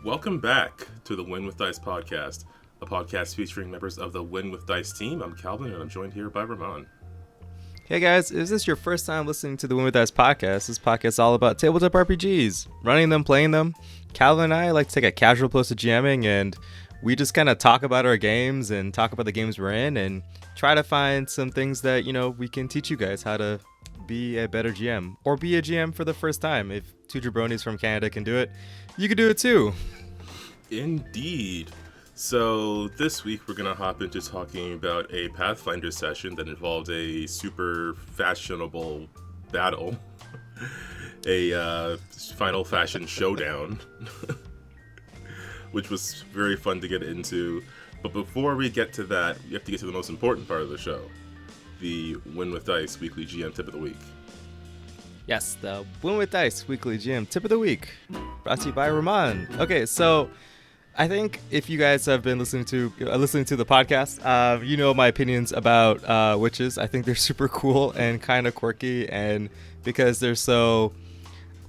Welcome back to the Win with Dice podcast, a podcast featuring members of the Win with Dice team. I'm Calvin, and I'm joined here by Ramon. Hey guys, is this your first time listening to the Win with Dice podcast? This podcast is all about tabletop RPGs, running them, playing them. Calvin and I like to take a casual approach to GMing, and we just kind of talk about our games and talk about the games we're in and try to find some things that, we can teach you guys how to be a better GM or be a GM for the first time. If two jabronis from Canada can do it, you can do it too. Indeed. So this week we're going to hop into talking about a Pathfinder session that involved a super fashionable battle, a final fashion showdown, which was very fun to get into. But before we get to that, we have to get to the most important part of the show, the Win with Dice weekly GM tip of the week. Yes, the Win with Dice weekly GM tip of the week, brought to you by Ramon. Okay, so I think if you guys have been listening to the podcast, you know my opinions about witches. I think they're super cool and kind of quirky, and because they're so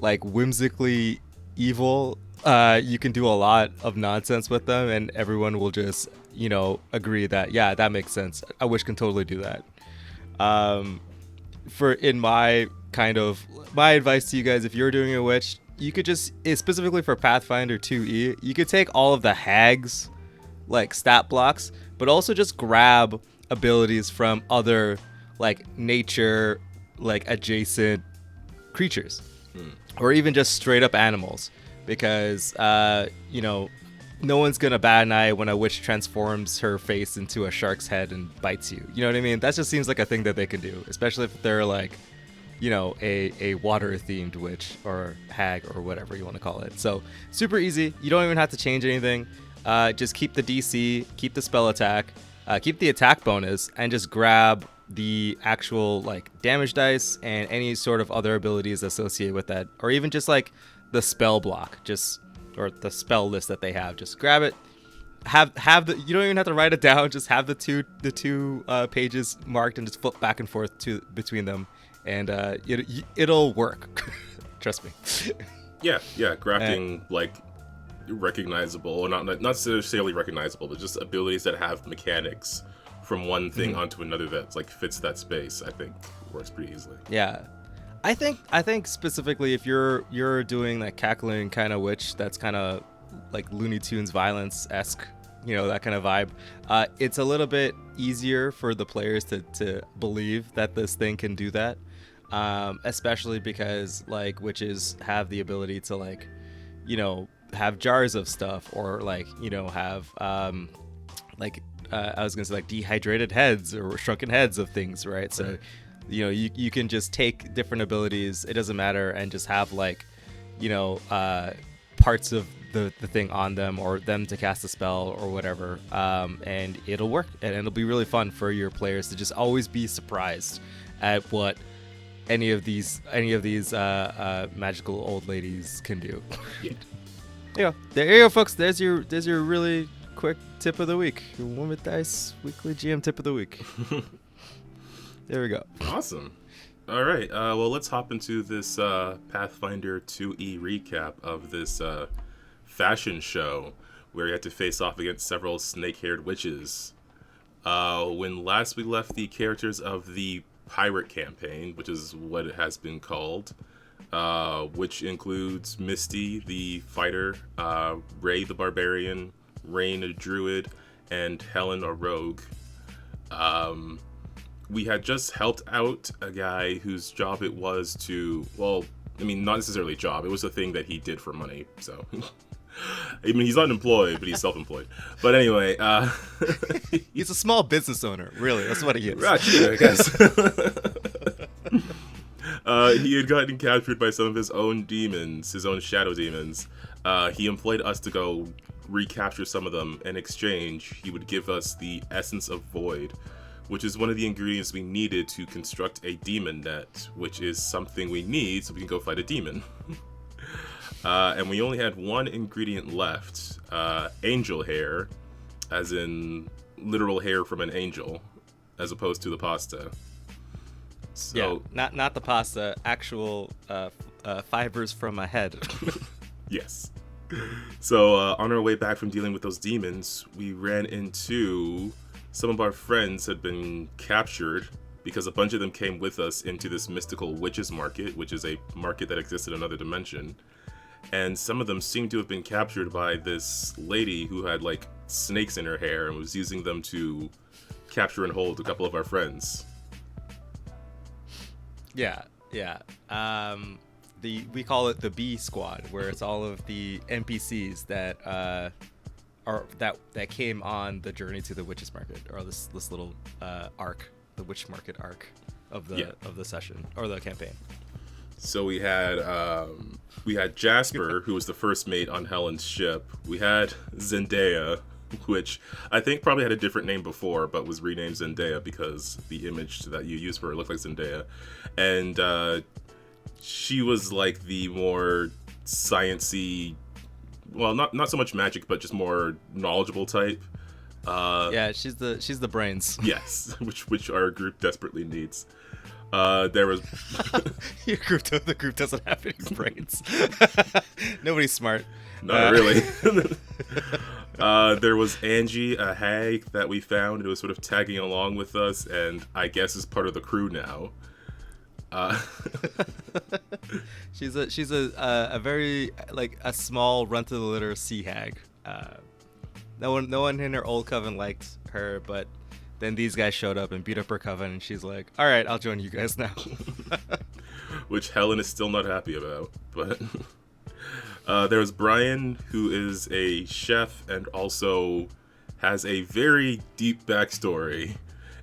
whimsically evil, you can do a lot of nonsense with them, and everyone will just agree that that makes sense. A witch can totally do that. My advice to you guys, if you're doing a witch, you could just, specifically for Pathfinder 2E, you could take all of the hags stat blocks, but also just grab abilities from other nature adjacent creatures, or even just straight up animals, because no one's gonna bat an eye when a witch transforms her face into a shark's head and bites you. You know what I mean? That just seems like a thing that they can do, especially if they're a water themed witch or hag or whatever you want to call it. So super easy. You don't even have to change anything. Just keep the DC, keep the spell attack, keep the attack bonus, and just grab the actual damage dice and any sort of other abilities associated with that, or even just the spell block, or the spell list that they have. Just grab it. Have the, you don't even have to write it down. Just have the two pages marked and just flip back and forth between them, and it'll work. Trust me. Yeah, Grafting recognizable, or not necessarily recognizable, but just abilities that have mechanics from one thing onto another that fits that space, I think works pretty easily. Yeah. I think specifically if you're doing that cackling kind of witch that's kind of Looney Tunes violence-esque, that kind of vibe, it's a little bit easier for the players to believe that this thing can do that, especially because witches have the ability to have jars of stuff, or have I was gonna say dehydrated heads or shrunken heads of things, right? So you can just take different abilities, it doesn't matter, and just have parts of the thing on them, or them to cast a spell or whatever, and it'll work, and it'll be really fun for your players to just always be surprised at what any of these magical old ladies can do. Yeah. There you go, folks. There's your really quick tip of the week. Your Win with Dice weekly GM tip of the week. There we go. Awesome. All right. Well, let's hop into this Pathfinder 2E recap of this fashion show where you had to face off against several snake-haired witches. When last we left the characters of the pirate campaign, which is what it has been called, which includes Misty, the fighter, Ray, the barbarian, Rain, a druid, and Helen, a rogue. We had just helped out a guy whose job it was to, well, I mean, not necessarily job, it was a thing that he did for money, so. I mean, he's unemployed, but he's self-employed. But anyway, he's a small business owner, really, that's what he is. Right, I guess. He had gotten captured by some of his own demons, his own shadow demons. He employed us to go recapture some of them. In exchange, he would give us the Essence of Void, which is one of the ingredients we needed to construct a demon net, which is something we need so we can go fight a demon. And we only had one ingredient left, angel hair, as in literal hair from an angel, as opposed to the pasta. So, yeah, not the pasta, actual fibers from a head. Yes. So on our way back from dealing with those demons, we ran into some of our friends had been captured because a bunch of them came with us into this mystical witches market, which is a market that exists in another dimension. And some of them seemed to have been captured by this lady who had like snakes in her hair and was using them to capture and hold a couple of our friends. Yeah. We call it the B squad, where it's all of the NPCs that that came on the journey to the witches market, or this little arc, the witch market arc of the session or the campaign. So we had Jasper, who was the first mate on Helen's ship. We had Zendaya, which I think probably had a different name before, but was renamed Zendaya because the image that you used for her looked like Zendaya. And she was like the more sciencey, well, not so much magic, but just more knowledgeable type. Yeah, she's the brains. Yes, which our group desperately needs. There was the group doesn't have any brains. Nobody's smart. Not really. There was Angie, a hag that we found, who was sort of tagging along with us, and I guess is part of the crew now. She's a very like a small run to the litter sea hag. No one in her old coven liked her, but then these guys showed up and beat up her coven, and she's like, "All right, I'll join you guys now." Which Helen is still not happy about. But there was Brian, who is a chef and also has a very deep backstory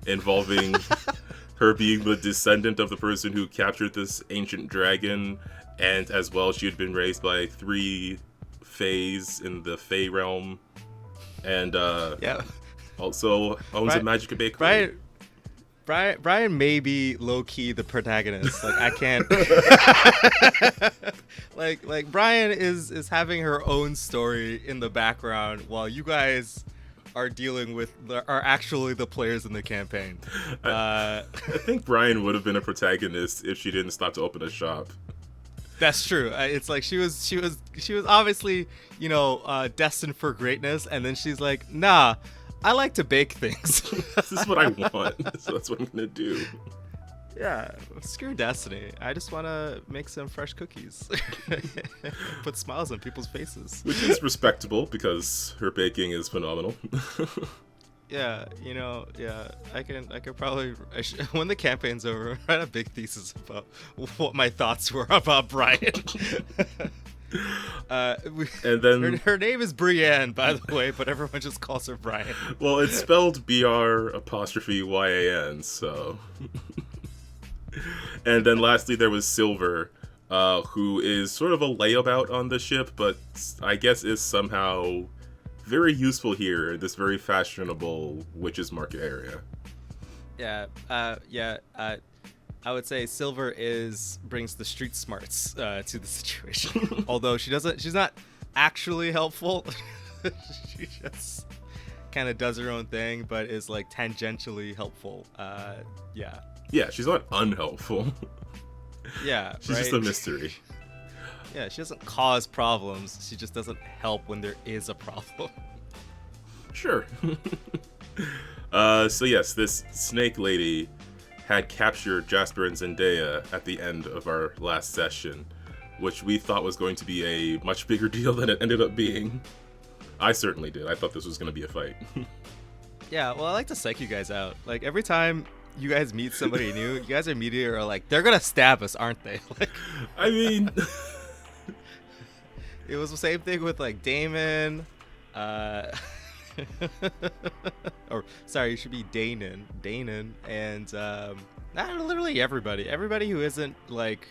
involving her being the descendant of the person who captured this ancient dragon, and as well she had been raised by 3 fays in the Fey realm, and also owns a magic bakery. Brian may be low-key the protagonist. Like, I can't like Brian is having her own story in the background while you guys are actually the players in the campaign. I think Brian would have been a protagonist if she didn't stop to open a shop. That's true. It's like she was obviously, destined for greatness, and then she's like, nah, I like to bake things. This is what I want, so that's what I'm gonna do. Yeah, screw destiny. I just want to make some fresh cookies. Put smiles on people's faces. Which is respectable because her baking is phenomenal. Yeah, I could probably, when the campaign's over, write a big thesis about what my thoughts were about Brian. And then her name is Brienne, by the way, but everyone just calls her Brian. Well, it's spelled BR''YAN, so. And then lastly, there was Silver, who is sort of a layabout on the ship, but I guess is somehow very useful here in this very fashionable witches market area. I would say Silver brings the street smarts to the situation. Although she's not actually helpful. She just kind of does her own thing, but is like tangentially helpful. Yeah, she's not unhelpful. Yeah, she's just a mystery. Yeah, she doesn't cause problems. She just doesn't help when there is a problem. Sure. So yes, this snake lady had captured Jasper and Zendaya at the end of our last session, which we thought was going to be a much bigger deal than it ended up being. I certainly did. I thought this was going to be a fight. Yeah, well, I like to psych you guys out. Like, every time you guys meet somebody new, you guys immediately are like, they're gonna stab us, aren't they? Like, I mean, it was the same thing with like Damon, or sorry, you should be Danon, and literally everybody who isn't like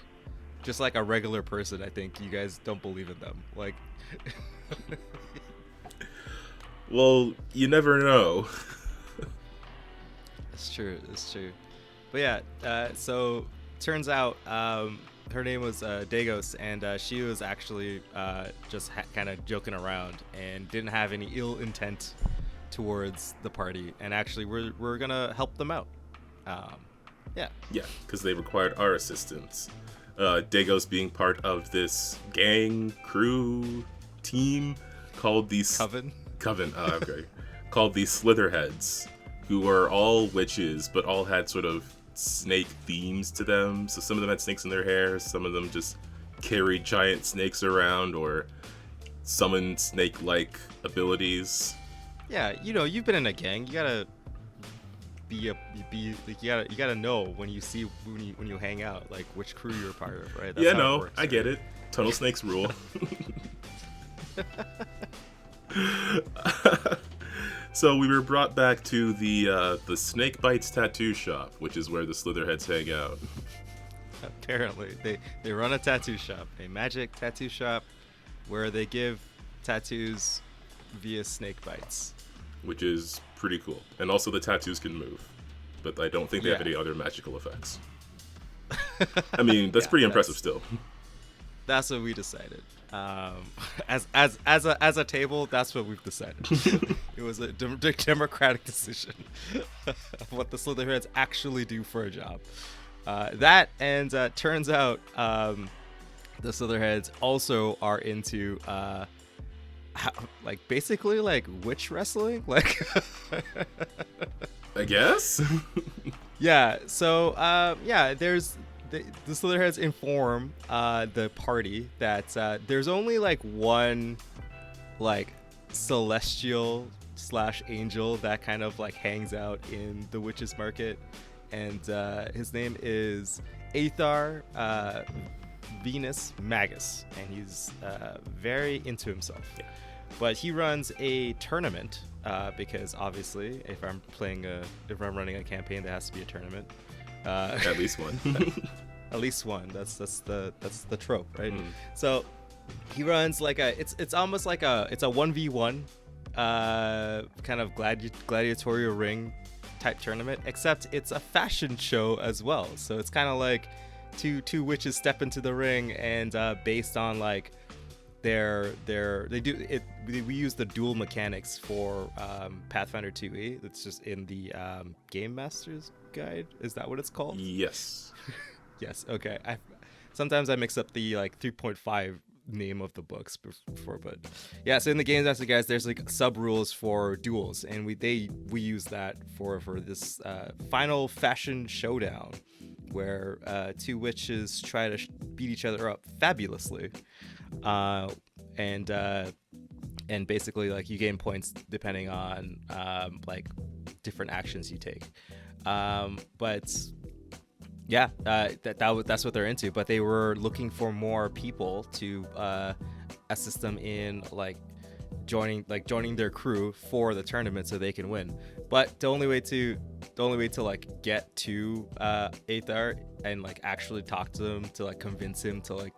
just like a regular person. I think you guys don't believe in them. Like, well, you never know. It's true. But yeah, so turns out her name was Dagos, and she was actually just kind of joking around and didn't have any ill intent towards the party. And actually, we're gonna help them out. Yeah, because they required our assistance. Dagos being part of this gang, crew, team called the Coven. Okay, called the Slitherheads, who were all witches, but all had sort of snake themes to them. So some of them had snakes in their hair, some of them just carried giant snakes around or summoned snake-like abilities. Yeah, you've been in a gang. You gotta you gotta know when you hang out, like which crew you're a part of, right? That's how it works, I get it. Tunnel snakes rule. So we were brought back to the Snake Bites tattoo shop, which is where the Slitherheads hang out. Apparently, they run a tattoo shop, a magic tattoo shop, where they give tattoos via snake bites, which is pretty cool. And also the tattoos can move, but I don't think they have any other magical effects. I mean, that's pretty impressive still. That's what we decided. As a table, that's what we've decided. It was a democratic decision of what the Slitherheads actually do for a job. Turns out the Slitherheads also are into basically witch wrestling, I guess. Yeah. So there's the Slitherheads inform the party that there's only one celestial / angel that kind of hangs out in the witches market, and his name is Aethar Venus Magus, and he's very into himself. Yeah. But he runs a tournament because obviously, if I'm running a campaign, there has to be a tournament. At least one. At least one. That's the trope, right? So he runs it's almost like it's a 1v1 kind of gladiatorial ring type tournament, except it's a fashion show as well. So it's kind of like two witches step into the ring, and based on we use the duel mechanics for Pathfinder 2e. It's just in the Game Master's Guide. Is that what it's called? Yes. Yes. Okay. Sometimes I mix up the 3.5 name of the books before, but yeah. So in the Game Master Guides, there's sub rules for duels, and we use that for this final fashion showdown, where two witches try to beat each other up fabulously. And basically you gain points depending on different actions you take. But yeah, that's what they're into. But they were looking for more people to assist them in joining their crew for the tournament so they can win. But the only way to get to Aethar and actually talk to him, to convince him to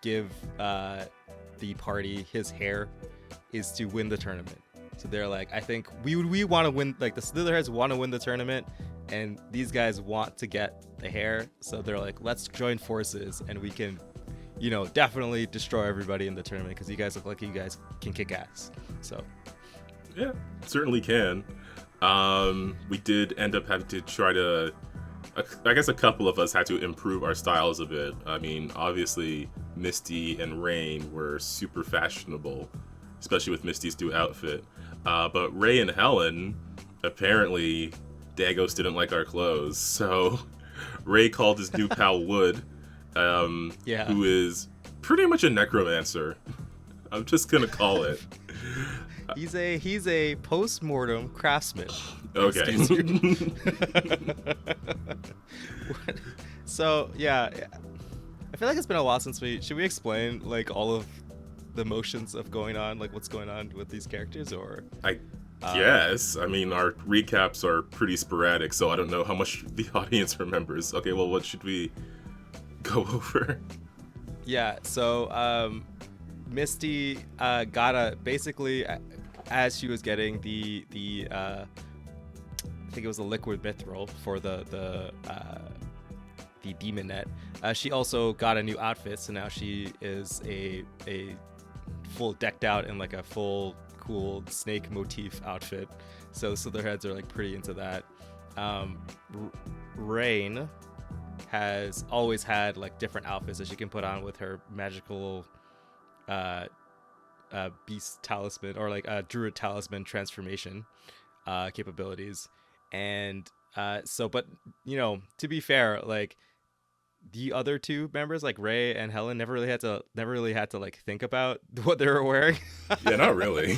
give the party his hair, is to win the tournament. So they're I think we want to win, the Slitherheads want to win the tournament, and these guys want to get the hair. So they're let's join forces, and we can definitely destroy everybody in the tournament, because you guys look like you guys can kick ass. So yeah, certainly can. We did end up having to try to, I guess a couple of us had to improve our styles a bit. I mean, obviously Misty and Rain were super fashionable, especially with Misty's new outfit. But Ray and Helen, apparently Dagos didn't like our clothes, so Ray called his new pal Wood, who is pretty much a necromancer. I'm just gonna call it. He's a post-mortem craftsman. Okay. So yeah, I feel it's been a while since should we explain all of the motions of going on, what's going on with these characters, or I guess. I mean, our recaps are pretty sporadic, so I don't know how much the audience remembers. Okay, well, what should we go over? Yeah, so Misty got basically, as she was getting the I think it was a liquid mithril for the demon net, she also got a new outfit, so now she is a full decked out in a full cool snake motif outfit. So their heads are pretty into that. Rain has always had different outfits that she can put on with her magical beast talisman or like druid talisman transformation capabilities. And but to be fair, like the other two members, like Ray and Helen, never really had to like think about what they were wearing. Yeah, not really.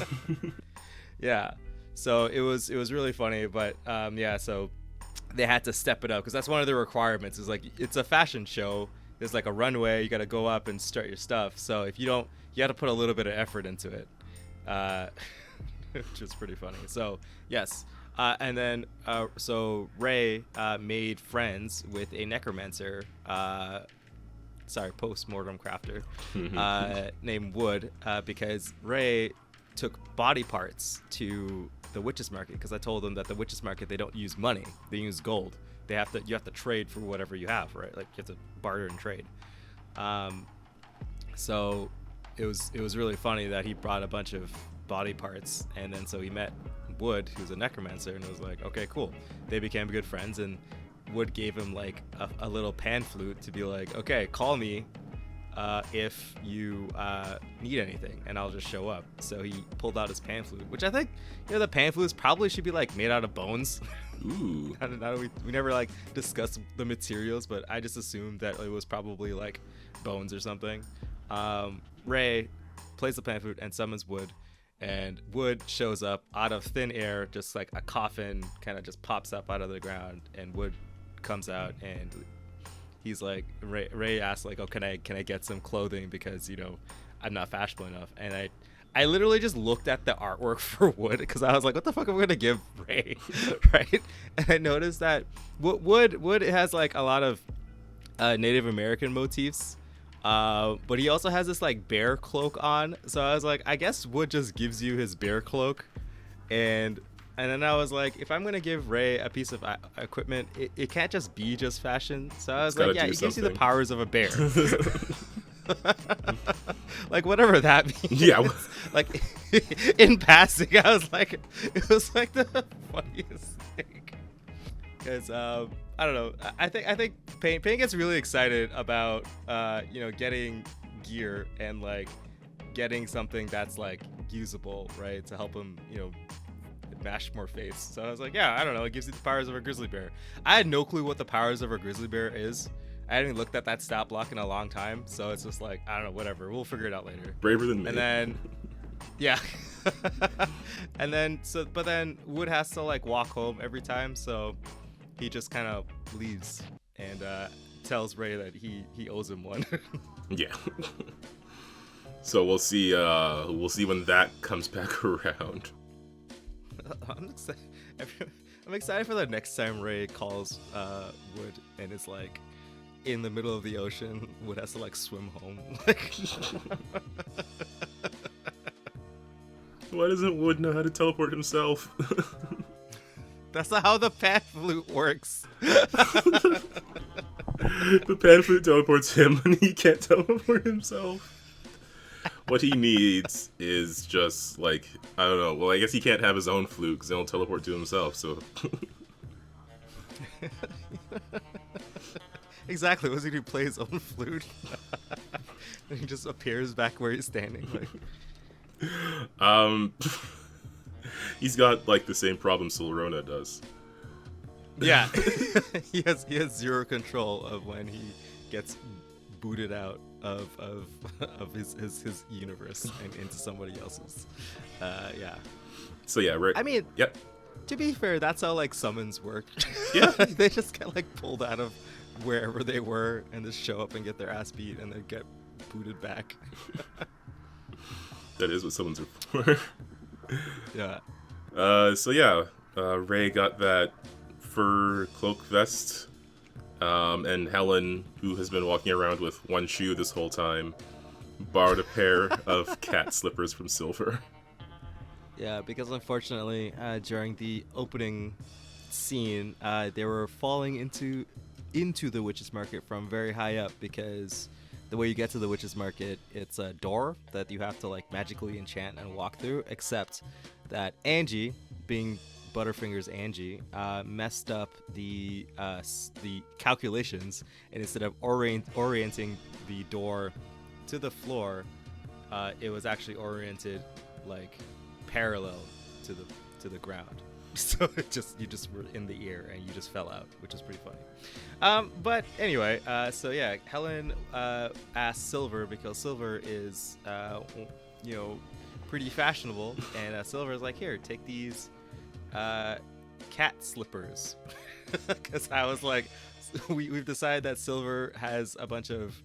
Yeah, so it was really funny, but so they had to step it up because that's one of the requirements. Is like it's a fashion show. There's like a runway. You got to go up and start your stuff. So if you don't, you got to put a little bit of effort into it, which is pretty funny. So yes. And then, so Ray made friends with a necromancer, post-mortem crafter, named Wood, because Ray took body parts to the witches market, because I told them that the witches market, they don't use money, they use gold. You have to trade for whatever you have, right? Like you have to barter and trade. So it was really funny that he brought a bunch of body parts, and then so he met Wood, who's a necromancer, and it was like, okay, cool. They became good friends, and Wood gave him like a little pan flute to be like, okay, call me if you need anything, and I'll just show up. So he pulled out his pan flute, which I think, the pan flutes probably should be like made out of bones. Ooh. I don't know, we never like discussed the materials, but I just assumed that it was probably like bones or something. Ray plays the pan flute and summons Wood. And Wood shows up out of thin air, just like a coffin kind of just pops up out of the ground, and Wood comes out, and he's like, Ray asks like, oh, can I get some clothing, because I'm not fashionable enough. And I literally just looked at the artwork for Wood, because I was like, what the fuck am I gonna give Ray? Right? And I noticed that Wood has like a lot of Native American motifs. But he also has this like bear cloak on, so I was like, I guess Wood just gives you his bear cloak, and then I was like, if I'm gonna give Ray a piece of equipment, it can't just be just fashion. So I was like, yeah, it gives you the powers of a bear. Like whatever that means. Yeah. Like in passing, I was like, it was like the funniest thing. Because I don't know. I think Payne gets really excited about getting gear and like getting something that's like usable, right, to help him mash more face. So I was like, yeah, I don't know. It gives you the powers of a grizzly bear. I had no clue what the powers of a grizzly bear is. I hadn't looked at that stat block in a long time, so it's just like, I don't know, whatever. We'll figure it out later. Braver than me. And then, yeah. And then but then Wood has to like walk home every time, so he just kind of leaves and tells Ray that he owes him one. Yeah. So we'll see when that comes back around. I'm excited for the next time Ray calls Wood and it's like in the middle of the ocean. Wood has to like swim home. Why doesn't Wood know how to teleport himself? That's not how the pan flute works. The pan flute teleports him and he can't teleport himself. What he needs is just like, I don't know, well, I guess he can't have his own flute because he'll teleport to himself, so. Exactly, was he to play his own flute? And he just appears back where he's standing. Like. He's got like the same problem Silverona does. Yeah. he has zero control of when he gets booted out of his universe and into somebody else's. Yeah. So yeah, right. I mean, yep. To be fair, that's how like summons work. Yeah. They just get like pulled out of wherever they were and just show up and get their ass beat and then get booted back. That is what summons are for. Yeah. So yeah, Ray got that fur cloak vest, and Helen, who has been walking around with one shoe this whole time, borrowed a pair of cat slippers from Silver. Yeah, because unfortunately, during the opening scene, they were falling into the witch's market from very high up, because the way you get to the witch's market, it's a door that you have to like magically enchant and walk through, except that Angie, being Butterfinger's Angie, messed up the calculations, and instead of orienting the door to the floor, it was actually oriented like parallel to the ground. So you just were in the ear and you just fell out, which is pretty funny. But anyway, so yeah, Helen asked Silver because Silver is pretty fashionable, and Silver is like, here, take these cat slippers, because I was like, we've decided that Silver has a bunch of,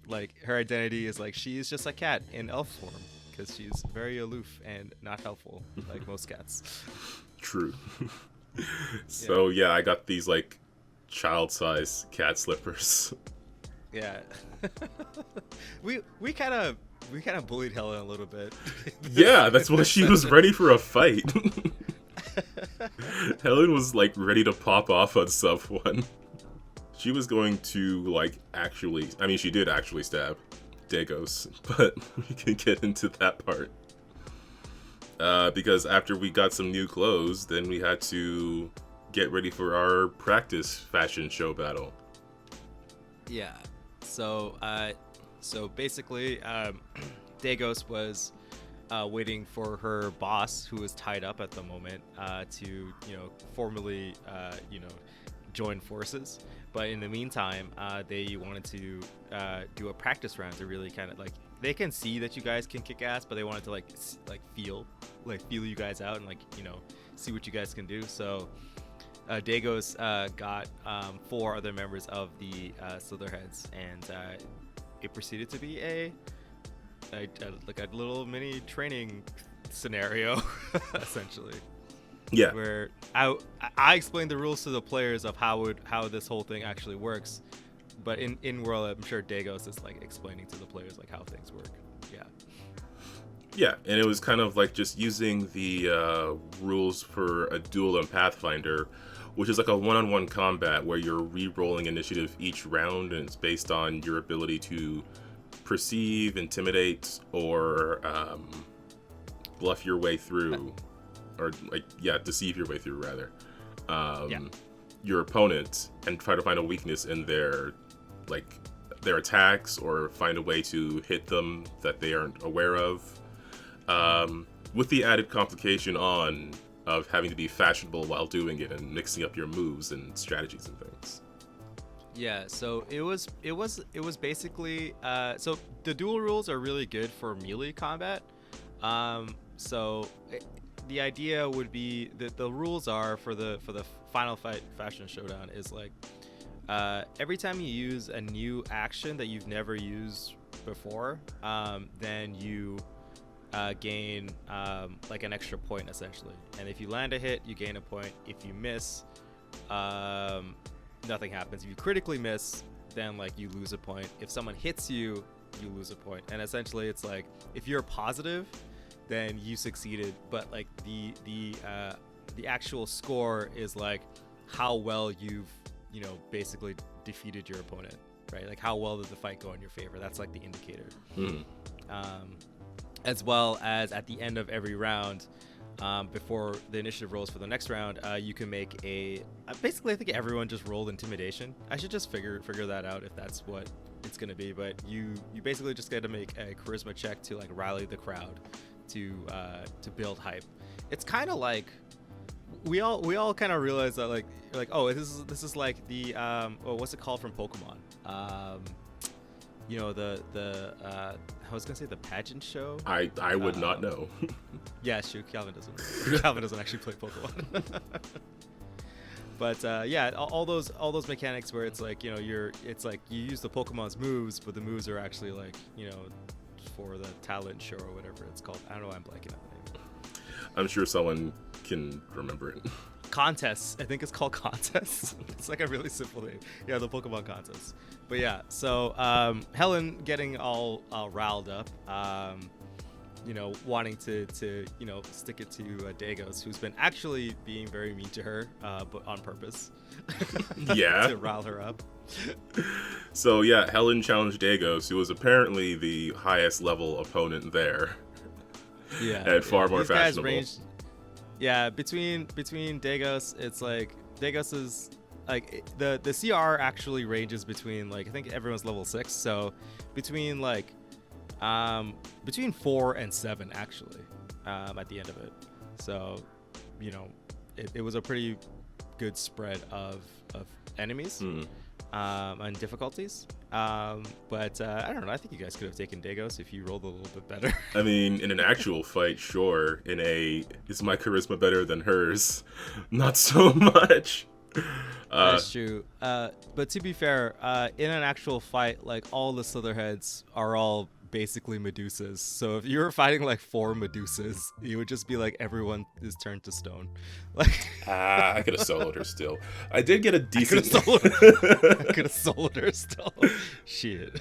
like, her identity is like she's just a cat in elf form because she's very aloof and not helpful like most cats. True. So yeah, I got these like child-size cat slippers. Yeah. we kind of bullied Helen a little bit. Yeah, that's why she was ready for a fight. Helen was like ready to pop off on someone. She was going to like actually, I mean, she did actually stab Dagos, but we can get into that part. Because after we got some new clothes, then we had to get ready for our practice fashion show battle. Yeah. So basically, Dagos was waiting for her boss, who was tied up at the moment, to formally join forces. But in the meantime, they wanted to do a practice round to really kind of like, they can see that you guys can kick ass, but they wanted to feel you guys out and see what you guys can do. So Dagos got 4 other members of the Slitherheads, and it proceeded to be a little mini training scenario, essentially. Yeah. Where I explained the rules to the players of how this whole thing actually works, but in world, I'm sure Dagos is like explaining to the players like how things work. Yeah. Yeah, and it was kind of like just using the rules for a duel in Pathfinder, which is like a one-on-one combat where you're re-rolling initiative each round, and it's based on your ability to perceive, intimidate, or bluff your way through, or deceive your way through rather. Your opponent, and try to find a weakness in their attacks, or find a way to hit them that they aren't aware of. With the added complication of having to be fashionable while doing it and mixing up your moves and strategies and things. Yeah, so it was basically so the duel rules are really good for melee combat. The idea would be that the rules are for the final fight fashion showdown is like every time you use a new action that you've never used before, then you gain like an extra point essentially, and if you land a hit you gain a point. If you miss, nothing happens. If you critically miss, then like you lose a point. If someone hits you, you lose a point. And essentially it's like if you're positive, then you succeeded, but like the actual score is like how well you've basically defeated your opponent, right? Like how well did the fight go in your favor? That's like the indicator. As well as at the end of every round, before the initiative rolls for the next round, you can make basically I think everyone just rolled intimidation. I should just figure that out if that's what it's gonna be, but you basically just get to make a charisma check to like rally the crowd to build hype. It's kind of like we all kind of realize that like this is like the what's it called from Pokemon? I was gonna say the pageant show. I would not know. Yeah, shoot, Calvin doesn't actually play Pokemon. But all those mechanics where it's like it's like you use the Pokemon's moves, but the moves are actually like for the talent show or whatever it's called. I don't know why I'm blanking on the name. I'm sure someone can remember it. Contests. I think it's called contests. It's like a really simple name. Yeah, the Pokemon contests. But yeah, so Helen getting all riled up, wanting to stick it to Dagos, who's been actually being very mean to her, but on purpose. Yeah. To rile her up. So yeah, Helen challenged Dagos, who was apparently the highest level opponent there. Yeah. And far more fashionable. Between Dagos, it's like Dagos is like the CR actually ranges between like I think everyone's level 6, so between like Between 4 and 7 actually, at the end of it. So, you know, it was a pretty good spread of enemies and difficulties. But I don't know. I think you guys could have taken Dagos if you rolled a little bit better. I mean, in an actual fight, sure. In a, is my charisma better than hers? Not so much. That's true. But to be fair, in an actual fight, like all the Slitherheads are all basically Medusas. So if you were fighting like 4 Medusas, you would just be like everyone is turned to stone. Like I could have soloed her still. I did get a decent. I could have soloed her still. Shit.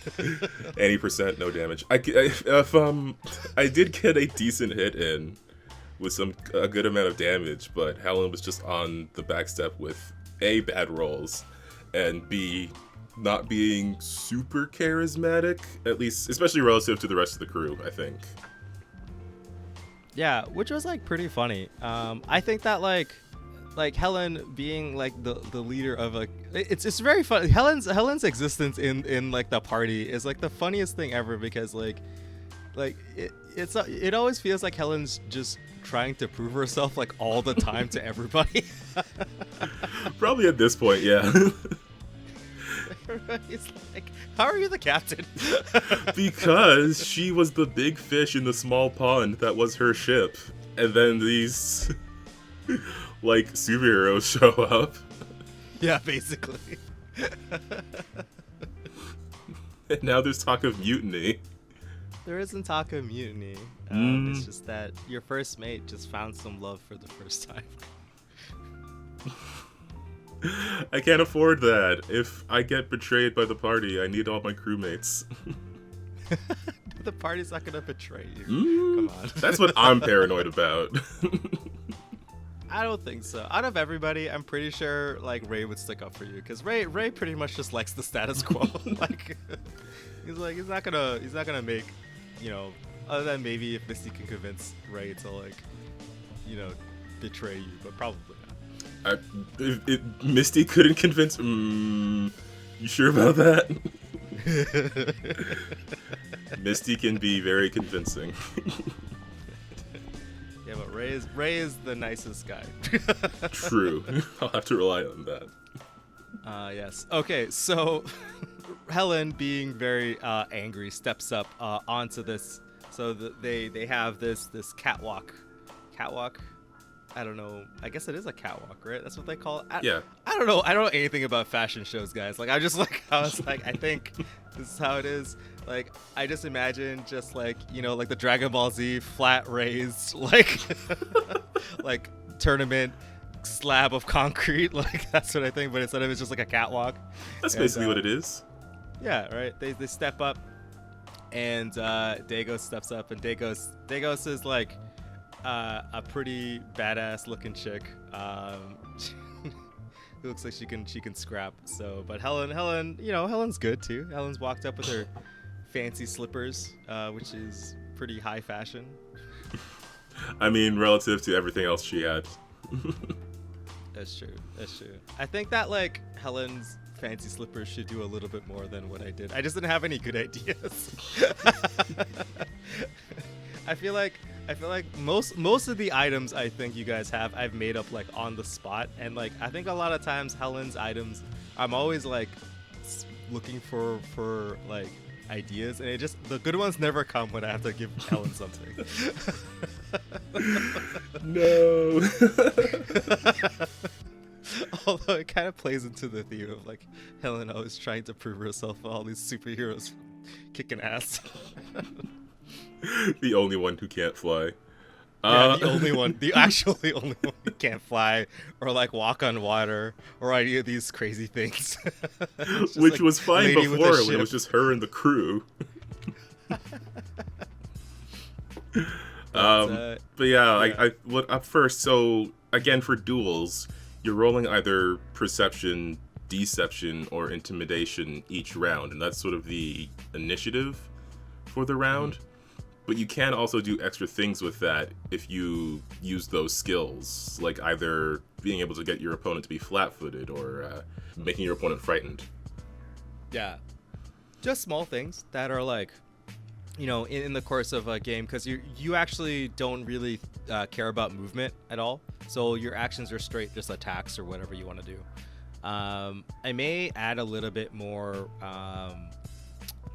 Any percent, no damage. I did get a decent hit in with a good amount of damage, but Helen was just on the back step with A, bad rolls, and B, not being super charismatic, at least, especially relative to the rest of the crew, I think. Yeah, which was like pretty funny. I think that like Helen being like the leader of a, it's very funny. Helen's existence in like the party is like the funniest thing ever, because like it always feels like Helen's just trying to prove herself like all the time to everybody. Probably at this point, yeah. Everybody's like, how are you the captain? Because she was the big fish in the small pond that was her ship. And then these, like, superheroes show up. Yeah, basically. And now there's talk of mutiny. There isn't talk of mutiny. It's just that your first mate just found some love for the first time. I can't afford that. If I get betrayed by the party, I need all my crewmates. The party's not gonna betray you. Come on. That's what I'm paranoid about. I don't think so. Out of everybody, I'm pretty sure like Ray would stick up for you, because Ray pretty much just likes the status quo. Like he's not gonna make, you know, other than maybe if Misty can convince Ray to like, you know, betray you, but probably not. If Misty couldn't convince. You sure about that? Misty can be very convincing. Yeah, but Ray is the nicest guy. True. I'll have to rely on that. Yes. Okay, so Helen, being very angry, steps up onto this. So they have this catwalk. I don't know. I guess it is a catwalk, right? That's what they call it. Yeah. I don't know. I don't know anything about fashion shows, guys. Like, I was like, I think this is how it is. Like, I just imagine just like, you know, like the Dragon Ball Z flat raised, like, like tournament slab of concrete. Like, that's what I think. But instead of it's just like a catwalk. That's basically what it is. Yeah, right. They step up, and Dagos steps up, and Dagos is like a pretty badass looking chick. It looks like she can scrap. So, but Helen, you know, Helen's good too. Helen's walked up with her fancy slippers, which is pretty high fashion. I mean, relative to everything else she had. That's true. I think that like Helen's fancy slippers should do a little bit more than what I did. I just didn't have any good ideas. I feel like most of the items I think you guys have, I've made up like on the spot, and like I think a lot of times Helen's items, I'm always like looking for like ideas, and the good ones never come when I have to give Helen something. No. Although it kind of plays into the theme of like Helen always trying to prove herself with all these superheroes kicking ass. The only one who can't fly. Yeah, the only one who can't fly or like walk on water or any of these crazy things. Which like was fine lady with before a when it was just her and the crew. But yeah, I up first. So again, for duels, you're rolling either perception, deception, or intimidation each round, and that's sort of the initiative for the round. Mm-hmm. But you can also do extra things with that if you use those skills, like either being able to get your opponent to be flat-footed or making your opponent frightened. Yeah. Just small things that are like in the course of a game, because you actually don't really care about movement at all. So your actions are straight just attacks or whatever you want to do. I may add a little bit more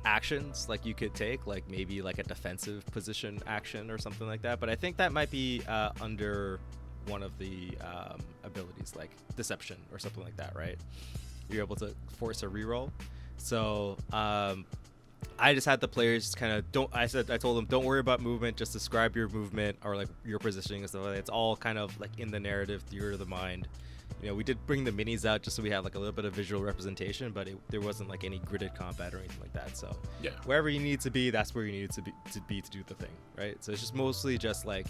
actions like you could take, like maybe like a defensive position action or something like that. But I think that might be under one of the abilities, like deception or something like that, right? You're able to force a reroll. So I just had the players kind of I told them, don't worry about movement, just describe your movement or like your positioning and stuff like that. It's all kind of like in the narrative theater of the mind. We did bring the minis out just so we have like a little bit of visual representation, but there wasn't like any gridded combat or anything like that. So yeah, wherever you need to be, that's where you need to do the thing, right? So it's just mostly just like,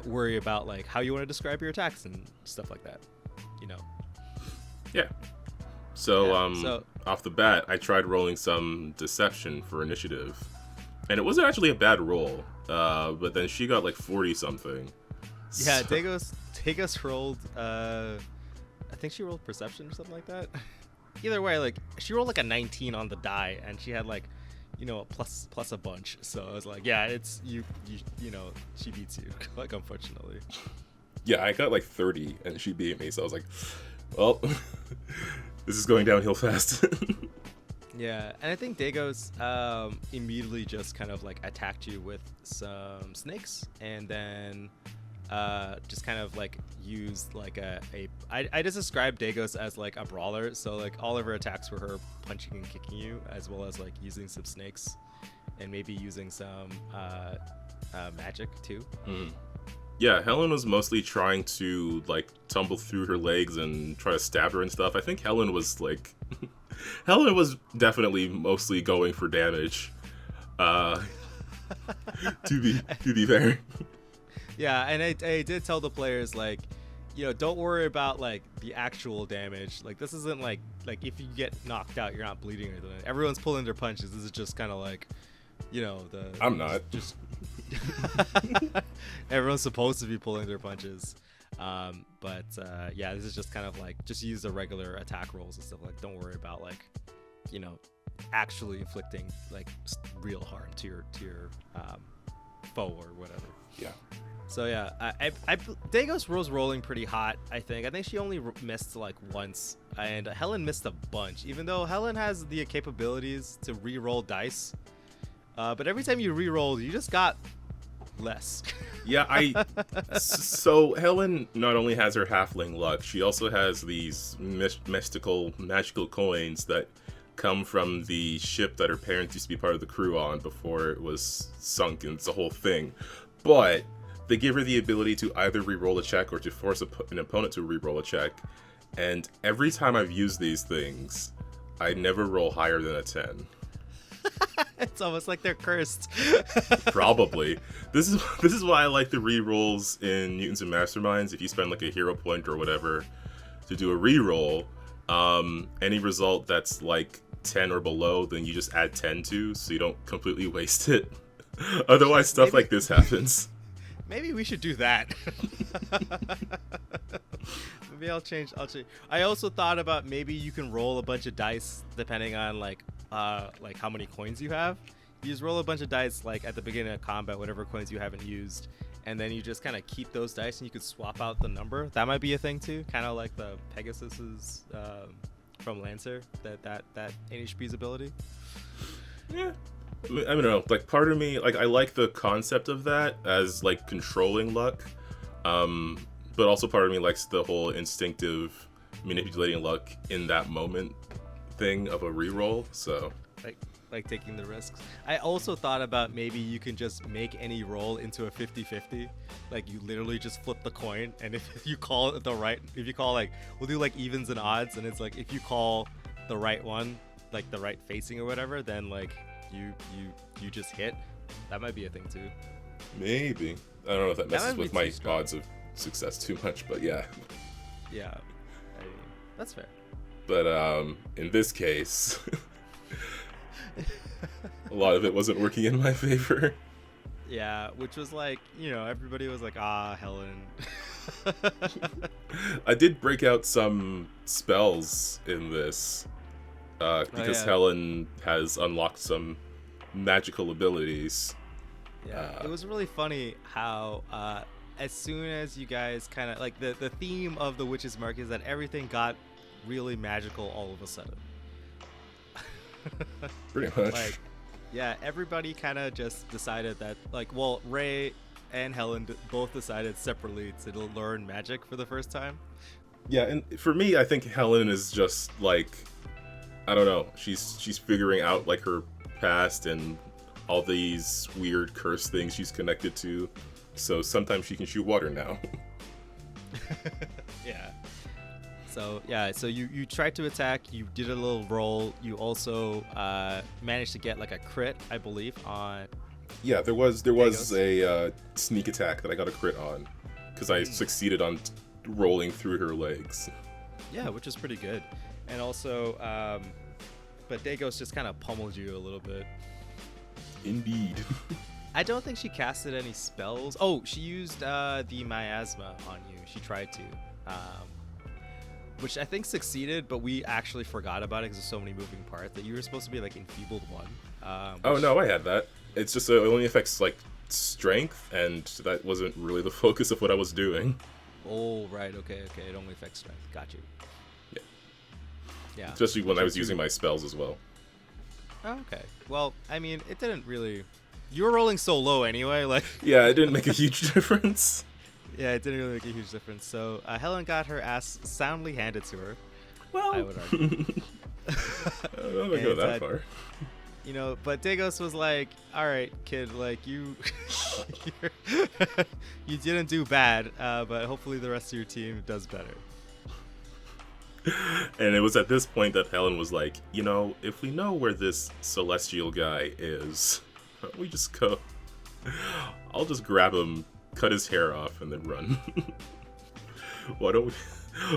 worry about like how you want to describe your attacks and stuff like that, Yeah. So off the bat, I tried rolling some deception for initiative, and it wasn't actually a bad roll. But then she got like 40 something. Yeah, Dagos rolled. I think she rolled perception or something like that. Either way, like she rolled like a 19 on the die, and she had like, a plus a bunch. So I was like, yeah, it's you. She beats you, like, unfortunately. Yeah, I got like 30, and she beat me. So I was like, well, this is going downhill fast. Yeah, and I think Dagos immediately just kind of like attacked you with some snakes, and then just kind of like used like I just described Dagos as like a brawler, so like all of her attacks were her punching and kicking you, as well as like using some snakes and maybe using some magic too. Yeah, Helen was mostly trying to like tumble through her legs and try to stab her and stuff. I think Helen was like Helen was definitely mostly going for damage. To be fair. Yeah, and I did tell the players, like, don't worry about like the actual damage. Like, this isn't like if you get knocked out, you're not bleeding or anything. Everyone's pulling their punches. This is just kind of like, I'm not. Just everyone's supposed to be pulling their punches. But yeah, this is just kind of like, just use the regular attack rolls and stuff. Like, don't worry about like, actually inflicting like real harm to your foe or whatever. Yeah. So yeah, Dagos was rolling pretty hot. I think she only missed like once, and Helen missed a bunch. Even though Helen has the capabilities to re-roll dice, but every time you re-roll, you just got less. Yeah, so Helen not only has her halfling luck, she also has these mystical, magical coins that come from the ship that her parents used to be part of the crew on before it was sunk, and it's a whole thing. But they give her the ability to either re-roll a check or to force an opponent to re-roll a check. And every time I've used these things, I never roll higher than a 10. It's almost like they're cursed. Probably. This is why I like the re-rolls in Mutants and Masterminds. If you spend like a hero point or whatever to do a re-roll, any result that's like 10 or below, then you just add 10 to, so you don't completely waste it. Otherwise, stuff like this happens. Maybe we should do that. Maybe I'll change. I also thought about maybe you can roll a bunch of dice depending on like how many coins you have. You just roll a bunch of dice like at the beginning of combat, whatever coins you haven't used, and then you just kind of keep those dice and you could swap out the number. That might be a thing too, kind of like the Pegasus's from Lancer, that NHP's ability. Yeah. I don't know, like part of me, like I like the concept of that as like controlling luck, but also part of me likes the whole instinctive manipulating luck in that moment thing of a reroll. So like taking the risks. I also thought about maybe you can just make any roll into a 50-50. Like you literally just flip the coin, and if you call it if you call like, we'll do like evens and odds, and it's like if you call the right one, like the right facing or whatever, then like you just hit. That might be a thing too. Maybe. I don't know if that messes with my odds of success too much, but yeah. Yeah, that's fair. But in this case, a lot of it wasn't working in my favor. Yeah, which was like, everybody was like, Helen. I did break out some spells in this. Because Helen has unlocked some magical abilities. Yeah, it was really funny how as soon as you guys kind of like the theme of the Witch's Mark is that everything got really magical all of a sudden. Pretty much. Like, yeah, everybody kind of just decided that, like, well, Ray and Helen both decided separately to learn magic for the first time. Yeah, and for me, I think Helen is just like, I don't know, she's figuring out like her past and all these weird curse things she's connected to. So sometimes she can shoot water now. Yeah. So yeah, so you tried to attack, you did a little roll, you also managed to get like a crit, I believe, on... Yeah, there was a sneak attack that I got a crit on, because I succeeded on rolling through her legs. Yeah, which is pretty good. And also, but Dagos just kind of pummeled you a little bit. Indeed. I don't think she casted any spells. Oh, she used the miasma on you. She tried to. Which I think succeeded, but we actually forgot about it because there's so many moving parts that you were supposed to be like enfeebled one. Oh no, I had that. It's just it only affects like strength, and that wasn't really the focus of what I was doing. Oh right, okay, it only affects strength. Got you. Yeah. Especially when I was using my spells as well. Oh, okay. Well, I mean, it didn't really. You were rolling so low anyway, like. Yeah, it didn't make a huge difference. Yeah, it didn't really make a huge difference. So Helen got her ass soundly handed to her. Well, I would argue. I don't know if I go that far. You know, but Dagos was like, "All right, kid, like you, you didn't do bad, but hopefully the rest of your team does better." And it was at this point that Helen was like, "You know, if we know where this celestial guy is, why don't we just go? I'll just grab him, cut his hair off, and then run.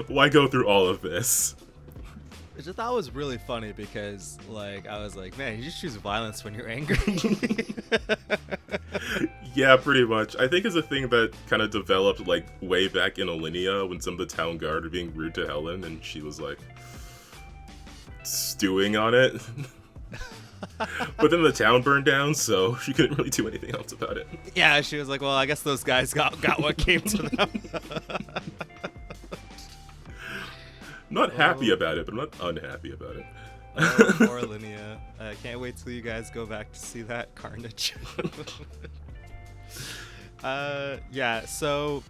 Why go through all of this?" Which I thought was really funny because, like, I was like, man, you just choose violence when you're angry. Yeah, pretty much. I think it's a thing that kind of developed, like, way back in Olynia when some of the town guard were being rude to Helen, and she was, like, stewing on it. But then the town burned down, so she couldn't really do anything else about it. Yeah, she was like, well, I guess those guys got what came to them. Not happy about it, but I'm not unhappy about it. Poor Olynia. I can't wait till you guys go back to see that carnage. Yeah, so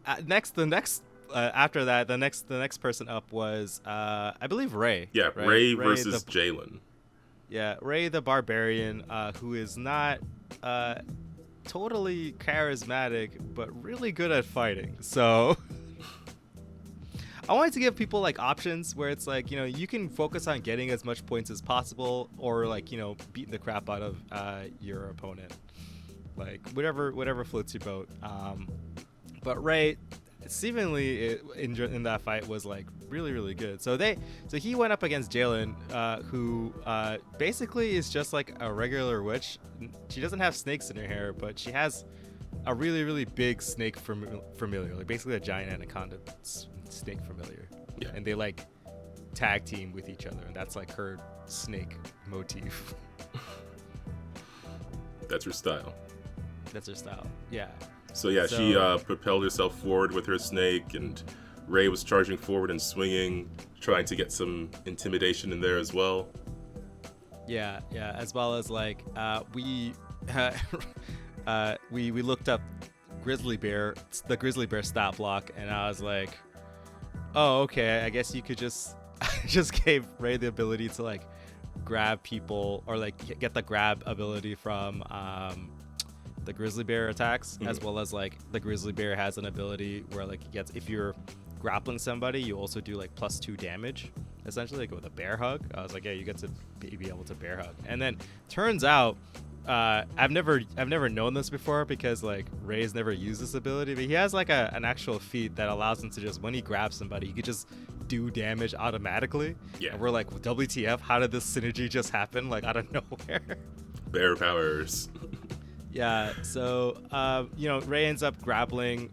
after that, the next person up was I believe Ray. Yeah, right? Ray versus Jalen. Yeah, Ray the barbarian, who is not totally charismatic, but really good at fighting. So I wanted to give people like options where it's like, you know, you can focus on getting as much points as possible, or like, you know, beating the crap out of your opponent, like whatever floats your boat. But Ray, seemingly in that fight was like really good. So he went up against Jalen, who basically is just like a regular witch. She doesn't have snakes in her hair, but she has a really big snake familiar, like basically a giant anaconda snake familiar. Yeah. And they like tag team with each other, and that's like her snake motif. That's her style. Yeah. So yeah, she propelled herself forward with her snake, and Ray was charging forward and swinging, trying to get some intimidation in there as well. Yeah, as well as like we looked up the grizzly bear stat block, and I was like, oh, okay, I guess you could just gave Ray the ability to like grab people, or like get the grab ability from the grizzly bear attacks, as well as like the grizzly bear has an ability where like if you're grappling somebody, you also do like +2 damage, essentially, like with a bear hug. I was like, yeah, you get to be able to bear hug. And then turns out I've never known this before, because like Ray's never used this ability, but he has like an actual feat that allows him to just, when he grabs somebody, he could just do damage automatically. Yeah. And we're like, WTF, how did this synergy just happen like out of nowhere? Bear powers. Yeah, so Ray ends up grappling.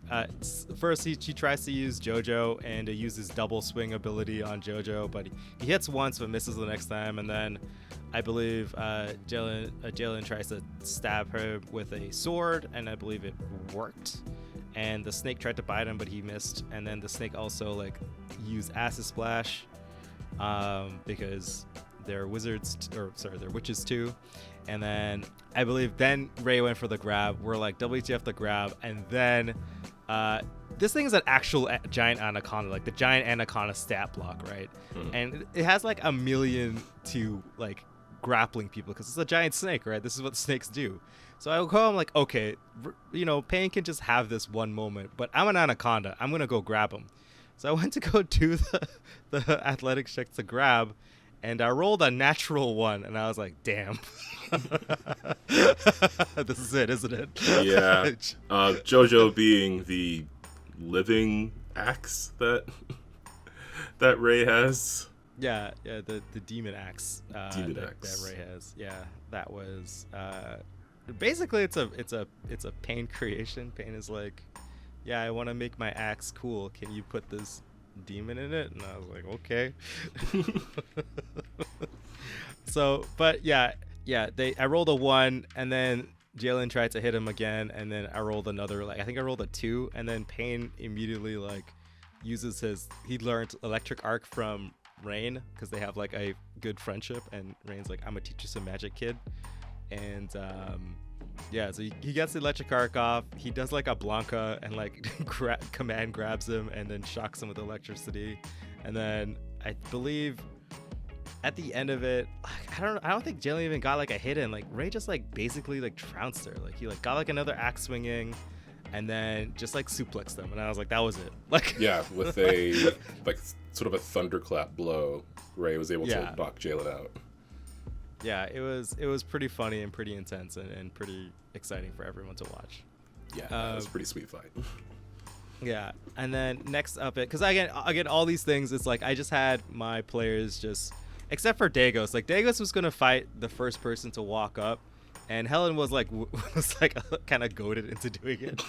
First, he tries to use JoJo and uses double swing ability on JoJo, but he hits once but misses the next time. And then I believe Jalen tries to stab her with a sword, and I believe it worked. And the snake tried to bite him, but he missed. And then the snake also used acid splash because they're they're witches too. And then I believe then Ray went for the grab. We're like, WTF the grab. And then this thing is an actual giant anaconda, like the giant anaconda stat block, right? And it has like a million to grappling people because it's a giant snake, right? This is what snakes do. So I go, I'm like, okay, Pain can just have this one moment, but I'm an anaconda. I'm going to go grab him. So I went to go do the athletics check to grab, and I rolled a natural one, and I was like, damn. This is it, isn't it? Yeah. JoJo being the living axe that Ray has. Yeah, the demon axe. Demon axe that Ray has. Yeah, that was basically it's a Pain creation. Pain is like, yeah, I want to make my axe cool. Can you put this demon in it? And I was like, okay. So, but I rolled a 1, and then Jalen tried to hit him again, and then I rolled another, I think I rolled a 2, and then Pain immediately uses he learned electric arc from Rain because they have a good friendship, and Rain's like, I'm gonna teach you some magic, kid. And so he gets the electric arc off. He does a Blanca and command grabs him and then shocks him with electricity. And then I believe at the end of it, I don't think Jalen even got a hit in. Ray just basically trounced her. He got another axe swinging, and then just suplexed them. And I was like, that was it. Yeah, with a sort of a thunderclap blow, Ray was able to knock Jalen out. Yeah, it was pretty funny and pretty intense and pretty exciting for everyone to watch. Yeah, it was a pretty sweet fight. Yeah, and then next up, because again, all these things, it's I just had my players just, except for Dagos. Dagos was gonna fight the first person to walk up, and Helen was kind of goaded into doing it.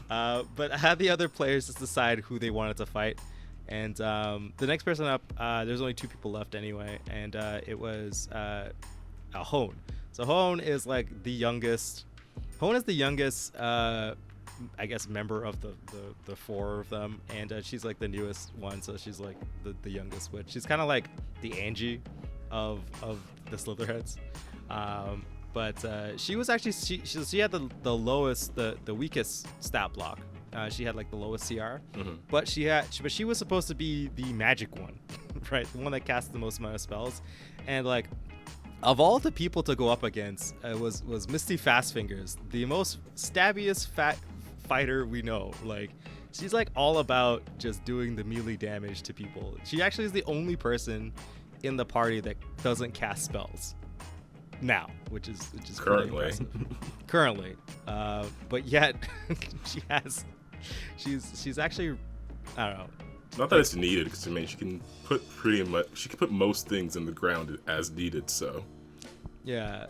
But I had the other players just decide who they wanted to fight. And the next person up, there's only 2 people left anyway, and it was Hone. So Hone is the youngest. Hone is the youngest, I guess, member of the 4 of them, and she's the newest one. So she's the youngest witch. She's kind of the Angie of the Slitherheads. But she was actually she had the lowest, the weakest stat block. She had the lowest CR, but she was supposed to be the magic one, right? The one that casts the most amount of spells, and of all the people to go up against, was Misty Fastfingers, the most stabbiest fat fighter we know. She's all about just doing the melee damage to people. She actually is the only person in the party that doesn't cast spells now, which is currently, but yet she's actually, I don't know. Not that it's needed, because she can put most things in the ground as needed. So yeah,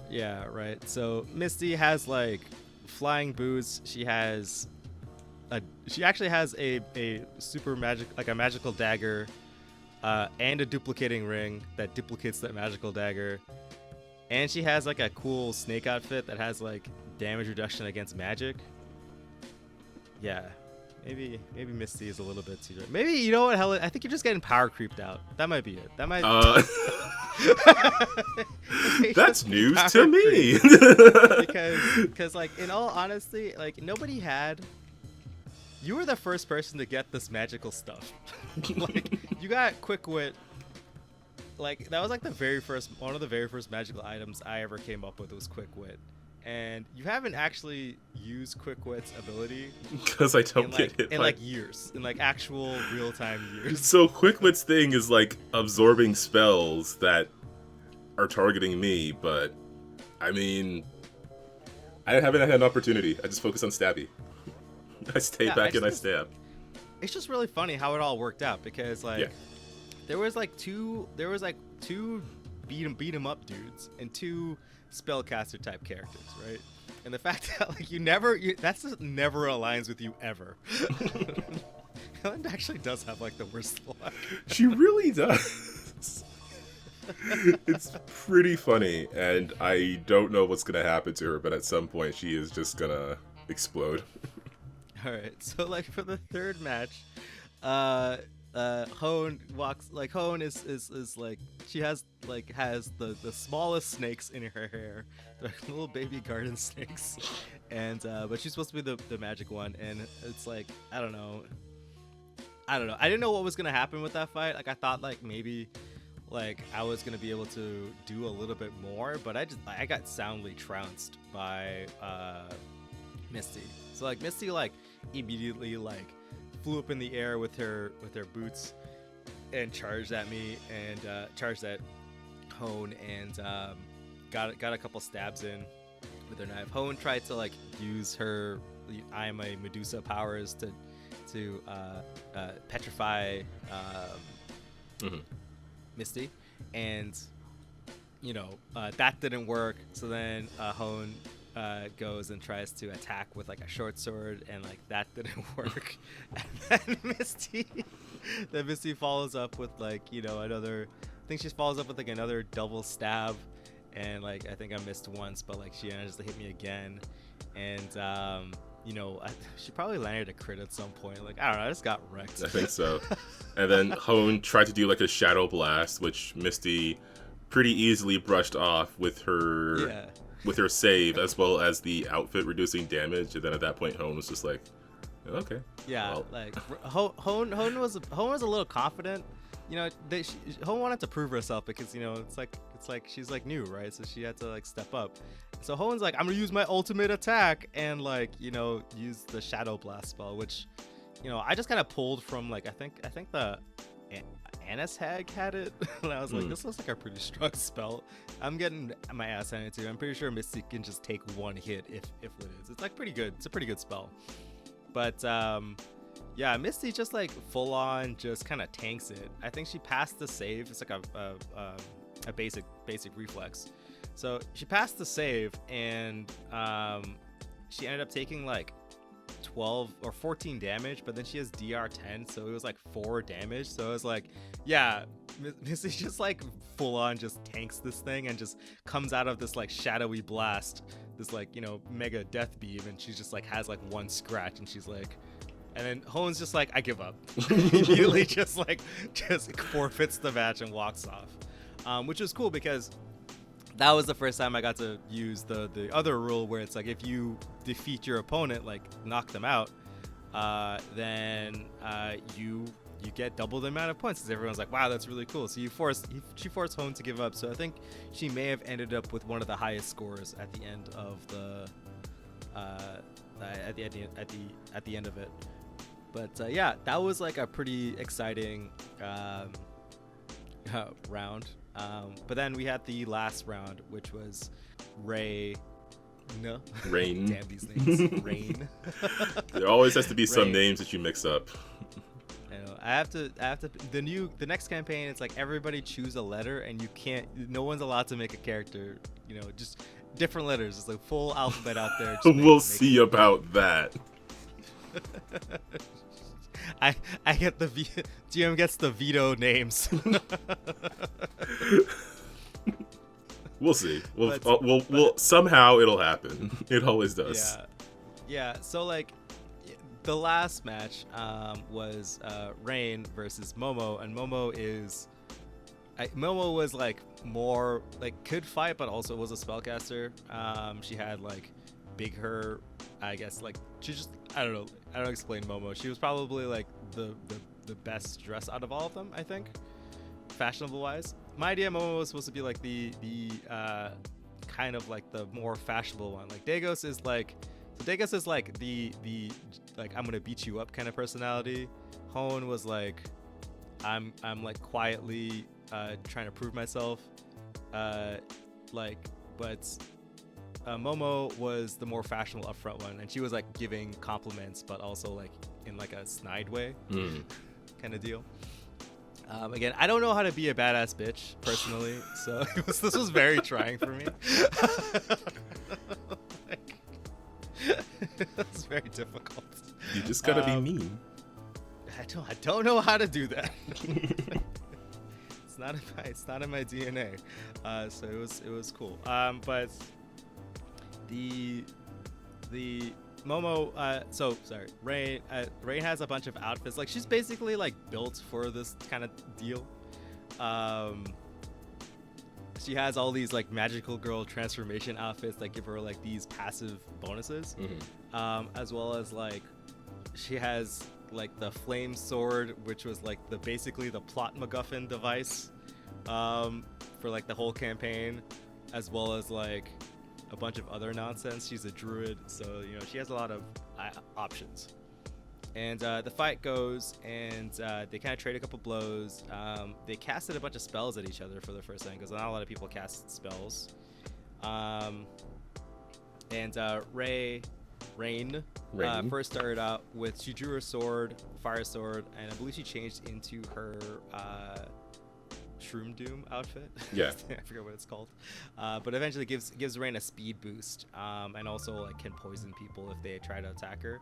right. So Misty has flying boots. She actually has a super magic, a magical dagger, and a duplicating ring that duplicates that magical dagger. And she has a cool snake outfit that has damage reduction against magic. Yeah, maybe Misty is a little bit too. Maybe, you know what, Helen? I think you're just getting power creeped out. That might be it. That might. That's news to me. because in all honesty, nobody had. You were the first person to get this magical stuff. You got quick wit. That was one of the very first magical items I ever came up with was quick wit. And you haven't actually used quick wit's ability because I don't get it in years, in actual real-time years. So quick wit's thing is absorbing spells that are targeting me, but I mean, I haven't had an opportunity. I just focus on stabby. I stay back and I stab. It's just really funny how it all worked out, because there was two beat 'em up dudes and 2 spellcaster type characters, right? And the fact that like that's just never aligns with you ever. Helen actually does have like the worst luck. She really does. It's pretty funny, and I don't know what's gonna happen to her, but at some point she is just gonna explode. All right, so like for the third match, Hone walks like Hone is like she has the smallest snakes in her hair. They're like little baby garden snakes, and but she's supposed to be the magic one, and it's like I don't know. I didn't know what was gonna happen with that fight. Like I thought like maybe like I was gonna be able to do a little bit more, but I got soundly trounced by Misty. So like Misty like immediately like flew up in the air with her boots and charged at me and charged at Hone and got a couple stabs in with her knife. Hone tried to like use her I am a Medusa powers to petrify Misty, and you know that didn't work. So then Hone goes and tries to attack with like a short sword, and like that didn't work. And then Misty follows up with like another. I think she follows up with like another double stab, and like I think I missed once, but like she managed to hit me again, and she probably landed a crit at some point. Like I don't know, I just got wrecked. I think so. And then Hone tried to do like a shadow blast, which Misty pretty easily brushed off with her save, as well as the outfit reducing damage. And then at that point, Hone was just like, okay. Yeah, well. like Hone was a little confident. Hone wanted to prove herself because it's like she's like new, right? So she had to like step up. So Hone's like, I'm gonna use my ultimate attack and like use the shadow blast spell, which I just kind of pulled from like I think the Annis Hag had it, and I was like, this looks like a pretty strong spell. I'm getting my ass handed to. I'm pretty sure Misty can just take one hit if it is. It's like pretty good. It's a pretty good spell. But yeah, Misty just like full on just kind of tanks it. I think she passed the save. It's like a basic reflex. So she passed the save, and she ended up taking like 12 or 14 damage, but then she has DR10, so it was like 4 damage. So I was like, yeah, Misty just like full on just tanks this thing and just comes out of this like shadowy blast, this like mega death beam, and she just like has like one scratch, and she's like, and then Hone's just like, I give up. Immediately just forfeits the match and walks off, which was cool because that was the first time I got to use the other rule where it's like if you defeat your opponent, like knock them out, then you get double the amount of points. Because everyone's like, wow, that's really cool. So she forced Hone to give up. So I think she may have ended up with one of the highest scores at the end of at the end of it. But yeah, that was like a pretty exciting round. But then we had the last round, which was Rain. Damn these names. Rain. There always has to be some Rain. names that you mix up. I know. I have to. The next campaign, it's like everybody choose a letter, and you can't. No one's allowed to make a character. Just different letters. It's like full alphabet out there. We'll see about that. I get the GM gets the veto names. We'll see. We'll somehow it'll happen. It always does. Yeah. So like, the last match was Rain versus Momo, and Momo was like more like could fight, but also was a spellcaster. She had like bigger, I guess, like she just I don't explain Momo. She was probably like the best dressed out of all of them, I think, fashionable wise. My idea Momo was supposed to be like the kind of like the more fashionable one. Like Dagos is like the like I'm gonna beat you up kind of personality. Hone was like I'm like quietly trying to prove myself. Momo was the more fashionable upfront one, and she was like giving compliments, but also like in like a snide way kind of deal. Again, I don't know how to be a badass bitch personally, so this was very trying for me. That's very difficult. You just gotta be mean. I don't know how to do that. It's not in my DNA. So it was cool. But the Momo, sorry, Rain has a bunch of outfits. Like, she's basically like built for this kind of deal. She has all these like magical girl transformation outfits that give her like these passive bonuses, as well as like she has like the flame sword, which was like basically the plot MacGuffin device for like the whole campaign, as well as like a bunch of other nonsense. She's a druid, so she has a lot of options. And the fight goes, and they kind of trade a couple blows. They casted a bunch of spells at each other for the first time, because not a lot of people cast spells. And Rain first started out with, she drew her sword, fire sword, and I believe she changed into her Shroom Doom outfit. Yeah. I forget what it's called. But eventually gives Rain a speed boost, and also like can poison people if they try to attack her.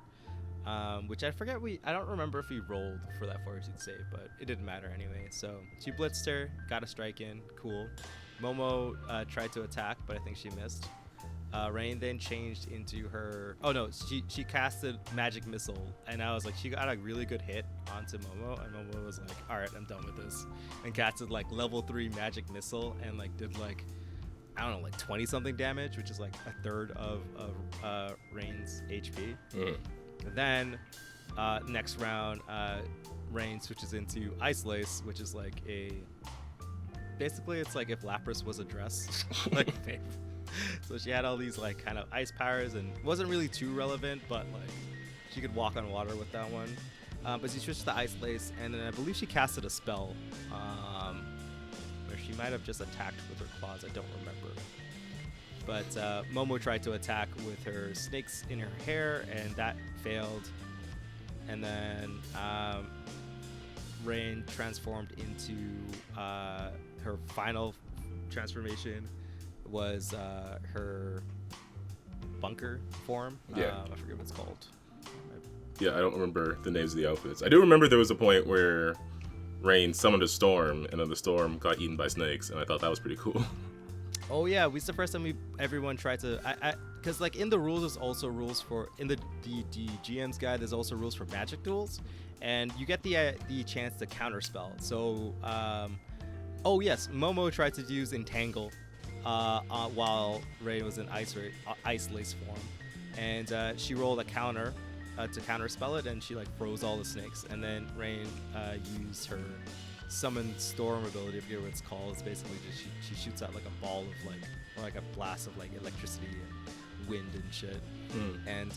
Which I forget, I don't remember if we rolled for that fortitude save, but it didn't matter anyway. So she blitzed her, got a strike in, cool. Momo tried to attack, but I think she missed. Rain then changed into her, she casted magic missile, and I was like, she got a really good hit onto Momo, and Momo was like, all right, I'm done with this, and casted like level 3 magic missile, and like did like, I don't know, like 20 something damage, which is like a third of Rain's HP. Then next round, Rain switches into Ice Lace, which is like basically it's like if Lapras was a dress. Like, so she had all these like kind of ice powers, and wasn't really too relevant, but like she could walk on water with that one. But she switched to Ice Lace, and then I believe she casted a spell where she might have just attacked with her claws. I don't remember. But Momo tried to attack with her snakes in her hair, and that failed. And then Rain transformed into her final transformation was her bunker form. Yeah. I forget what it's called. Yeah, I don't remember the names of the outfits. I do remember there was a point where Rain summoned a storm, and then the storm got eaten by snakes, and I thought that was pretty cool. Oh yeah, it's the first time everyone tried to, because like in the rules there's also rules for, in the GM's guide there's also rules for magic duels, and you get the chance to counterspell. So oh yes, Momo tried to use Entangle while Rain was in Ice Lace form, and she rolled a counter to counterspell it, and she like froze all the snakes, and then Rain used her summon storm ability. I forget what it's called. It's basically just she shoots out like a ball of like, or like a blast of like electricity and wind and shit. And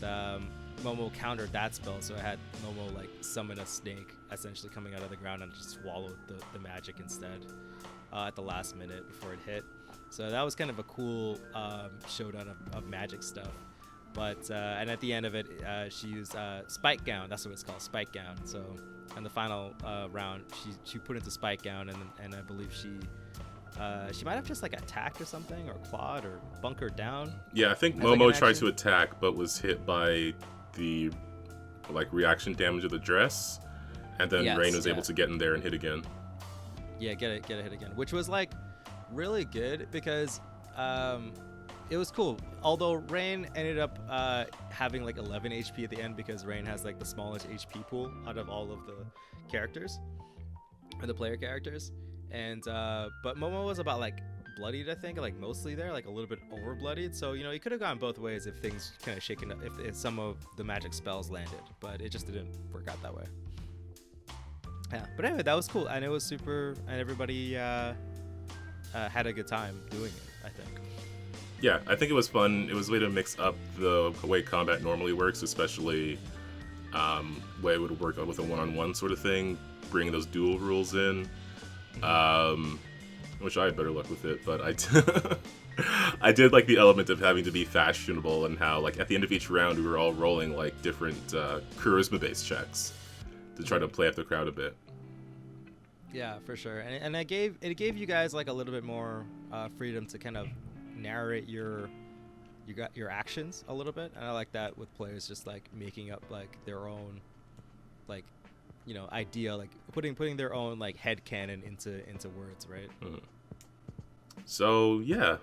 Momo countered that spell, so I had Momo like summon a snake essentially coming out of the ground and just swallowed the magic instead at the last minute before it hit. So that was kind of a cool showdown of magic stuff. But and at the end of it, she used Spike Gown. That's what it's called, Spike Gown. So in the final round, she put into Spike Gown, and I believe she might have just like attacked or something, or clawed, or bunkered down. Yeah, I think Momo tried to attack, but was hit by the like reaction damage of the dress, and then Rain was able to get in there and hit again. Yeah, get a hit again, which was like really good because it was cool. Although Rain ended up having like 11 HP at the end, because Rain has like the smallest HP pool out of all of the characters, or the player characters. And but Momo was about like bloodied, I think, like mostly there, like a little bit over bloodied. So it could have gone both ways if things kind of shaken up, if some of the magic spells landed, but it just didn't work out that way. Yeah, but anyway, that was cool, and it was super, and everybody had a good time doing it, I think. Yeah, I think it was fun. It was a way to mix up the way combat normally works, especially way it would work with a one-on-one sort of thing, bringing those duel rules in. I wish I had better luck with it, but I did like the element of having to be fashionable, and how like at the end of each round we were all rolling like different charisma-based checks to try to play up the crowd a bit. Yeah, for sure, and it gave you guys like a little bit more freedom to kind of narrate your you got your actions a little bit, and I like that with players just like making up like their own like idea, like putting their own like head canon into words, right? So yeah,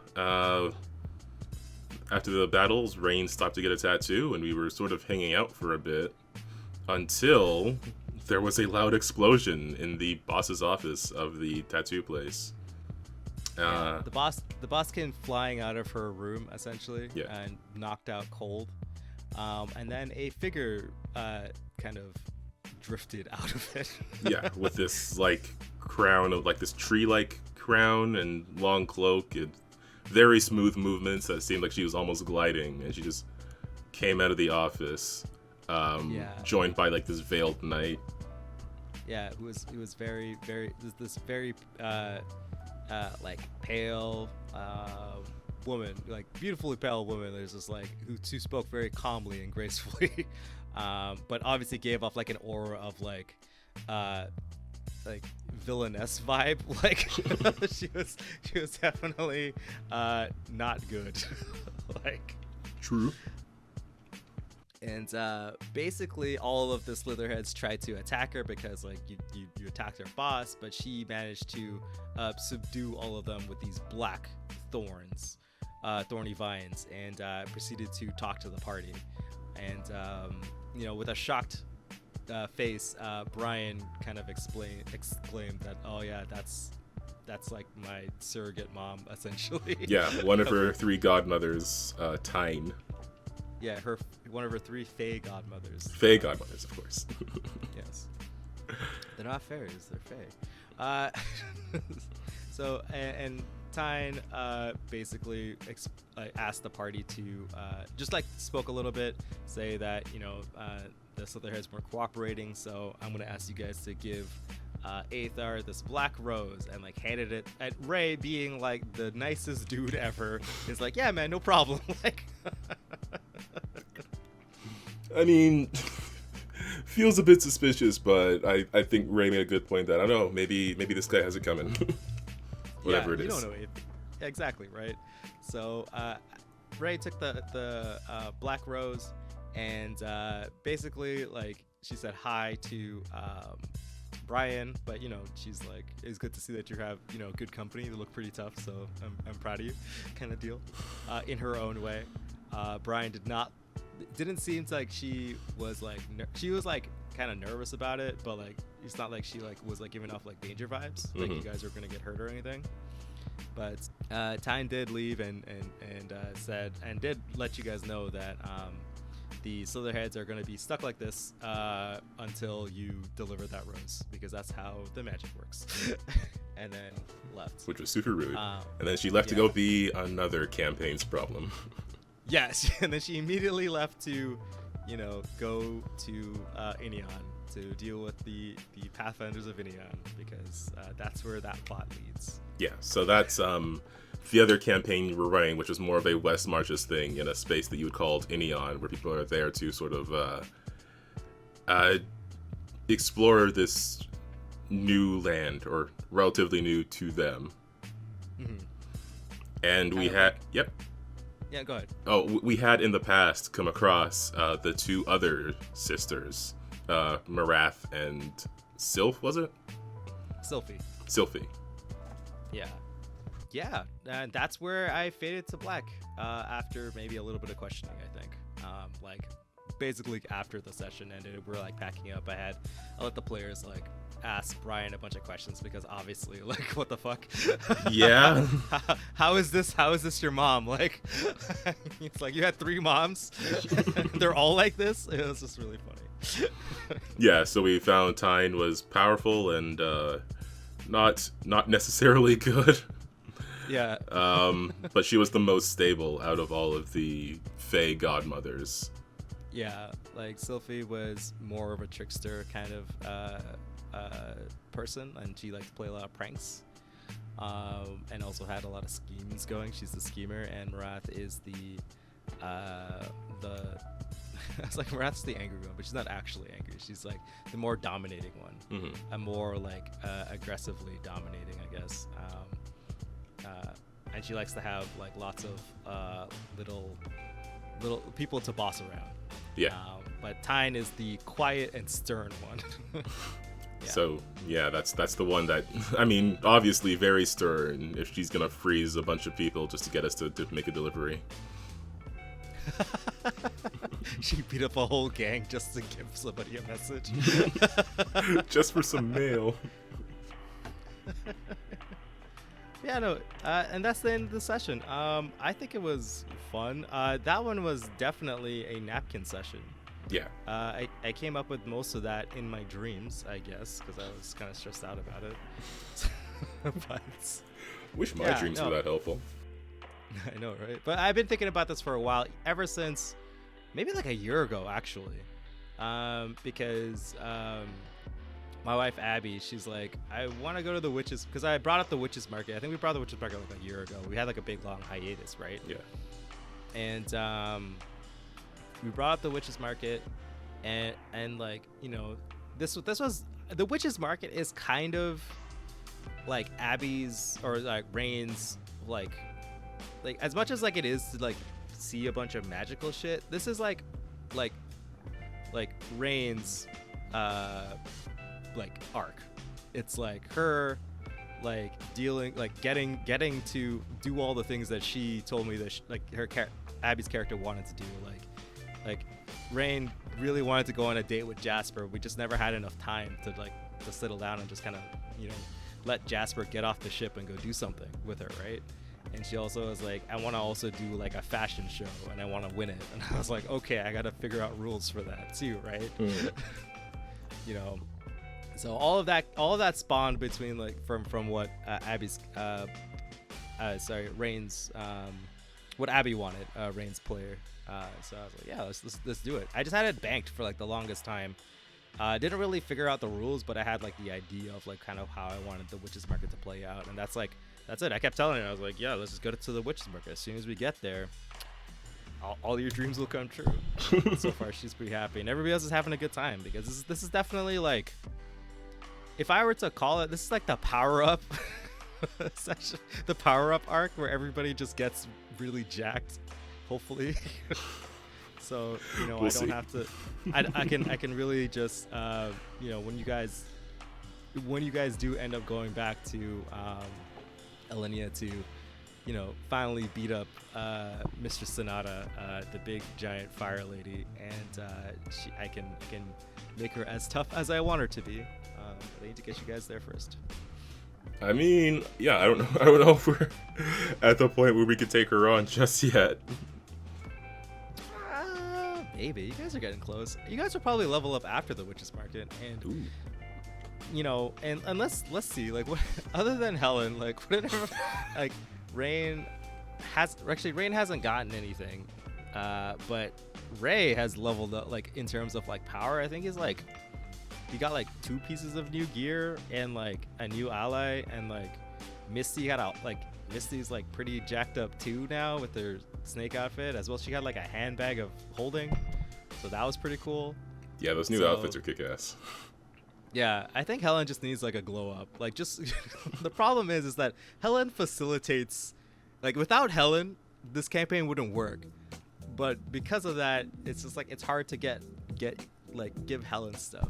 after the battles, Rain stopped to get a tattoo, and we were sort of hanging out for a bit until there was a loud explosion in the boss's office of the tattoo place. The boss came flying out of her room essentially, and knocked out cold, and then a figure kind of drifted out of it. Yeah, with this like crown of like this tree-like crown and long cloak and very smooth movements that seemed like she was almost gliding, and she just came out of the office, joined by like this veiled knight. Yeah, it was very this very like pale woman, like beautifully pale woman. There's just like who spoke very calmly and gracefully, but obviously gave off like an aura of like villainess vibe. Like she was definitely not good. Like True. And basically all of the Slitherheads tried to attack her because like you attacked their boss, but she managed to subdue all of them with these black thorns, thorny vines, and proceeded to talk to the party. And with a shocked face, Brian kind of exclaimed that, oh yeah, that's like my surrogate mom, essentially. Yeah, one of her 3 godmothers, Tyne. Yeah, one of her 3 Fae godmothers. Fae godmothers, of course. Yes. They're not fairies, they're Fae. So, and Tyne basically asked the party to just like spoke a little bit, say that, the Slitherheads weren't cooperating, so I'm going to ask you guys to give Aethar this black rose, and like handed it at Ray, being like the nicest dude ever, is like, yeah man, no problem. Like I mean, feels a bit suspicious, but I think Ray made a good point that, I don't know, maybe this guy has it coming. Whatever it is. You don't know anything. Exactly, right? So Ray took the black rose, and basically like she said hi to Brian, but she's like, it's good to see that you have good company. You look pretty tough, so I'm proud of you, kind of deal. In her own way, Brian didn't seem like she was like she was like kind of nervous about it, but like it's not like she like was like giving off like danger vibes, like you guys are gonna get hurt or anything. But Tyne did leave and said and did let you guys know that the Slitherheads are going to be stuck like this until you deliver that rose, because that's how the magic works. And then left. Which was super rude. And then she left to go be another campaign's problem. Yes, and then she immediately left to, go to Inion to deal with the Pathfinders of Inion, because that's where that plot leads. Yeah, so that's the other campaign you were running, which was more of a West Marches thing in a space that you would call Inion, where people are there to sort of explore this new land, or relatively new to them. Mm-hmm. And we had... Yep. Yeah, go ahead. Oh, we had in the past come across the 2 other sisters, Marath and Sylph, was it? Sylphie. Yeah, and that's where I faded to black after maybe a little bit of questioning, I think. Like, basically after the session ended, we were like packing up. I let the players like ask Brian a bunch of questions, because obviously, like, what the fuck? Yeah. How is this your mom? Like, it's like you had 3 moms. They're all like this. It was just really funny. Yeah, so we found Tyne was powerful and not necessarily good. Yeah. But she was the most stable out of all of the Fae godmothers. Yeah, like Sylphie was more of a trickster kind of person, and she liked to play a lot of pranks, and also had a lot of schemes going. She's the schemer, and Marath is the I was like, Marath's the angry one, but she's not actually angry. She's like the more dominating one, a more like aggressively dominating, I guess. and she likes to have like lots of little people to boss around. Yeah. But Tyne is the quiet and stern one. Yeah. So yeah, that's the one that, I mean, obviously very stern if she's gonna freeze a bunch of people just to get us to make a delivery. She beat up a whole gang just to give somebody a message. Just for some mail. Yeah, no, and that's the end of the session. I think it was fun. That one was definitely a napkin session. Yeah. I came up with most of that in my dreams, I guess, because I was kind of stressed out about it. But Wish my dreams were that helpful. I know, right? But I've been thinking about this for a while, ever since maybe like a year ago, actually. Because my wife Abby, she's like, I want to go to the witches, because I brought up the witches market. I think we brought the witches market like a year ago. We had like a big long hiatus, right? Yeah. And we brought up the witches market, and like, you know, this was the witches market is kind of like Abby's or like Rain's like as much as like it is to like see a bunch of magical shit, this is like Rain's like arc. It's like her like dealing, like getting to do all the things that she told me that Abby's character wanted to do. Like Rain really wanted to go on a date with Jasper. We just never had enough time to settle down and just kind of, you know, let Jasper get off the ship and go do something with her, right? And she also was like, I want to also do like a fashion show and I want to win it. And I was like, okay, I got to figure out rules for that too, right? You know, so all of that spawned between like from what Abby's Rain's what Abby wanted, Rain's player. So I was like, yeah, let's do it. I just had it banked for like the longest time. Didn't really figure out the rules, but I had like the idea of like kind of how I wanted the witches market to play out, and that's it. I kept telling her, I was like, yeah, let's just go to the witches market. As soon as we get there, all your dreams will come true. So far, she's pretty happy, and everybody else is having a good time, because this is definitely like, if I were to call it, this is like the power up section, the power up arc where everybody just gets really jacked. Hopefully. So, you know, we'll I don't see. Have to, I can really just, you know, when you guys do end up going back to Elenia to, you know, finally beat up Mistress Sonata, the big giant fire lady, and I can make her as tough as I want her to be. But I need to get you guys there first. I mean, yeah, I don't know if we're at the point where we could take her on just yet. Maybe. You guys are getting close. You guys will probably level up after the witches market, and ooh. You know, and let's see, like, what other than Helen, like, whatever, like, Rain hasn't gotten anything, but Ray has leveled up, like, in terms of like power. I think he's like, he got like 2 pieces of new gear and like a new ally, and like Misty Misty's like pretty jacked up too now with her snake outfit as well. She got like a handbag of holding, so that was pretty cool. Yeah, those new outfits are kick-ass. Yeah, I think Helen just needs like a glow up. Like, just the problem is that Helen facilitates, like, without Helen this campaign wouldn't work, but because of that it's just like it's hard to give Helen stuff.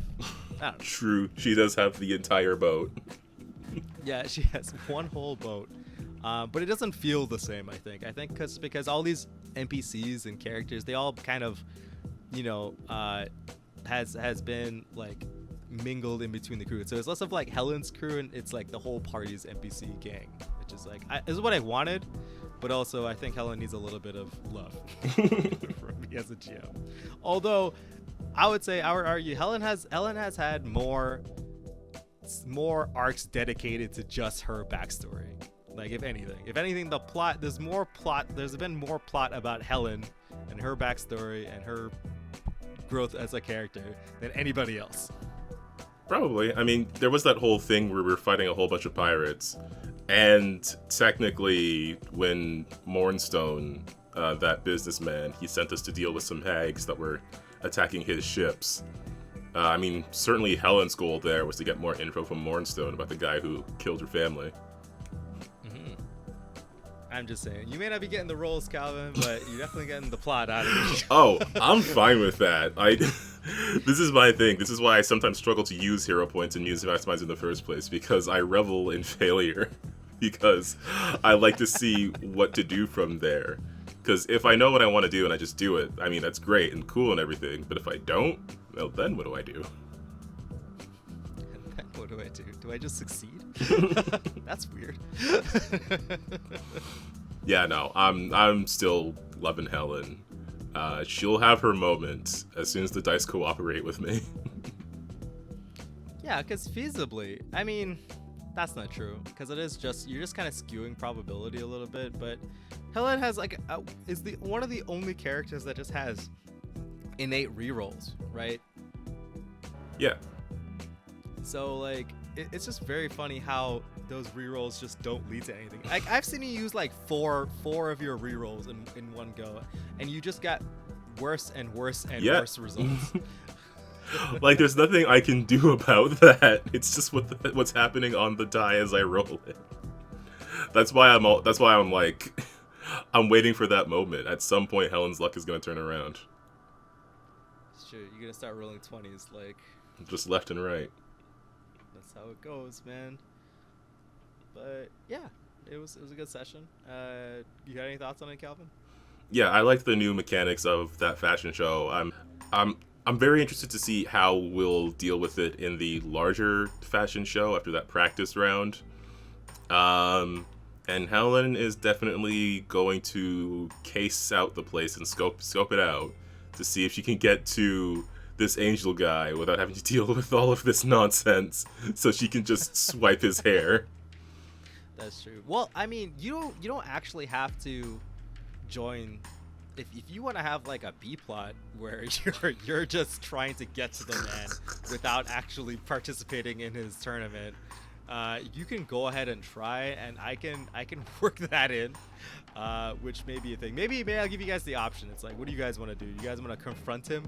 True, she does have the entire boat. Yeah, she has one whole boat. But it doesn't feel the same, I think. Because all these NPCs and characters, they all kind of, you know, has been like mingled in between the crew. So it's less of like Helen's crew, and it's like the whole party's NPC gang, which is like, this is what I wanted, but also I think Helen needs a little bit of love from me as a GM. Although I would say, I would argue, Helen has had more arcs dedicated to just her backstory. Like, if anything, the plot, there's been more plot about Helen and her backstory and her growth as a character than anybody else. Probably. I mean, there was that whole thing where we were fighting a whole bunch of pirates, and technically when Mornstone, that businessman, he sent us to deal with some hags that were attacking his ships. I mean, certainly Helen's goal there was to get more info from Mornstone about the guy who killed her family. I'm just saying. You may not be getting the roles, Calvin, but you're definitely getting the plot out of it. Oh, I'm fine with that. This is my thing. This is why I sometimes struggle to use hero points and use maximize in the first place, because I revel in failure. Because I like to see what to do from there. Because if I know what I want to do and I just do it, I mean, that's great and cool and everything. But if I don't, well, then what do I do? What do I do? Do I just succeed? That's weird. Yeah, no, I'm still loving Helen. She'll have her moment as soon as the dice cooperate with me. Yeah, because feasibly, I mean, that's not true. Because it is just, you're just kind of skewing probability a little bit. But Helen has like, is one of the only characters that just has innate rerolls, right? Yeah. So like, it's just very funny how those rerolls just don't lead to anything. Like I've seen you use like four of your rerolls in one go, and you just got worse and worse and worse results. Like there's nothing I can do about that. It's just what's happening on the die as I roll it. That's why I'm like, I'm waiting for that moment. At some point, Helen's luck is gonna turn around. Sure, you're gonna start rolling 20s like. Just left and right. That's how it goes, man. But yeah, it was a good session. You got any thoughts on it, Calvin? Yeah, I like the new mechanics of that fashion show. I'm very interested to see how we'll deal with it in the larger fashion show after that practice round. And Helen is definitely going to case out the place and scope it out to see if she can get to this angel guy without having to deal with all of this nonsense, so she can just swipe his hair. That's true. Well, I mean, you don't actually have to join. If you want to have like a B plot where you're just trying to get to the man without actually participating in his tournament, you can go ahead and try, and I can work that in, which may be a thing. Maybe I'll give you guys the option. It's like, what do you guys want to do? You guys want to confront him,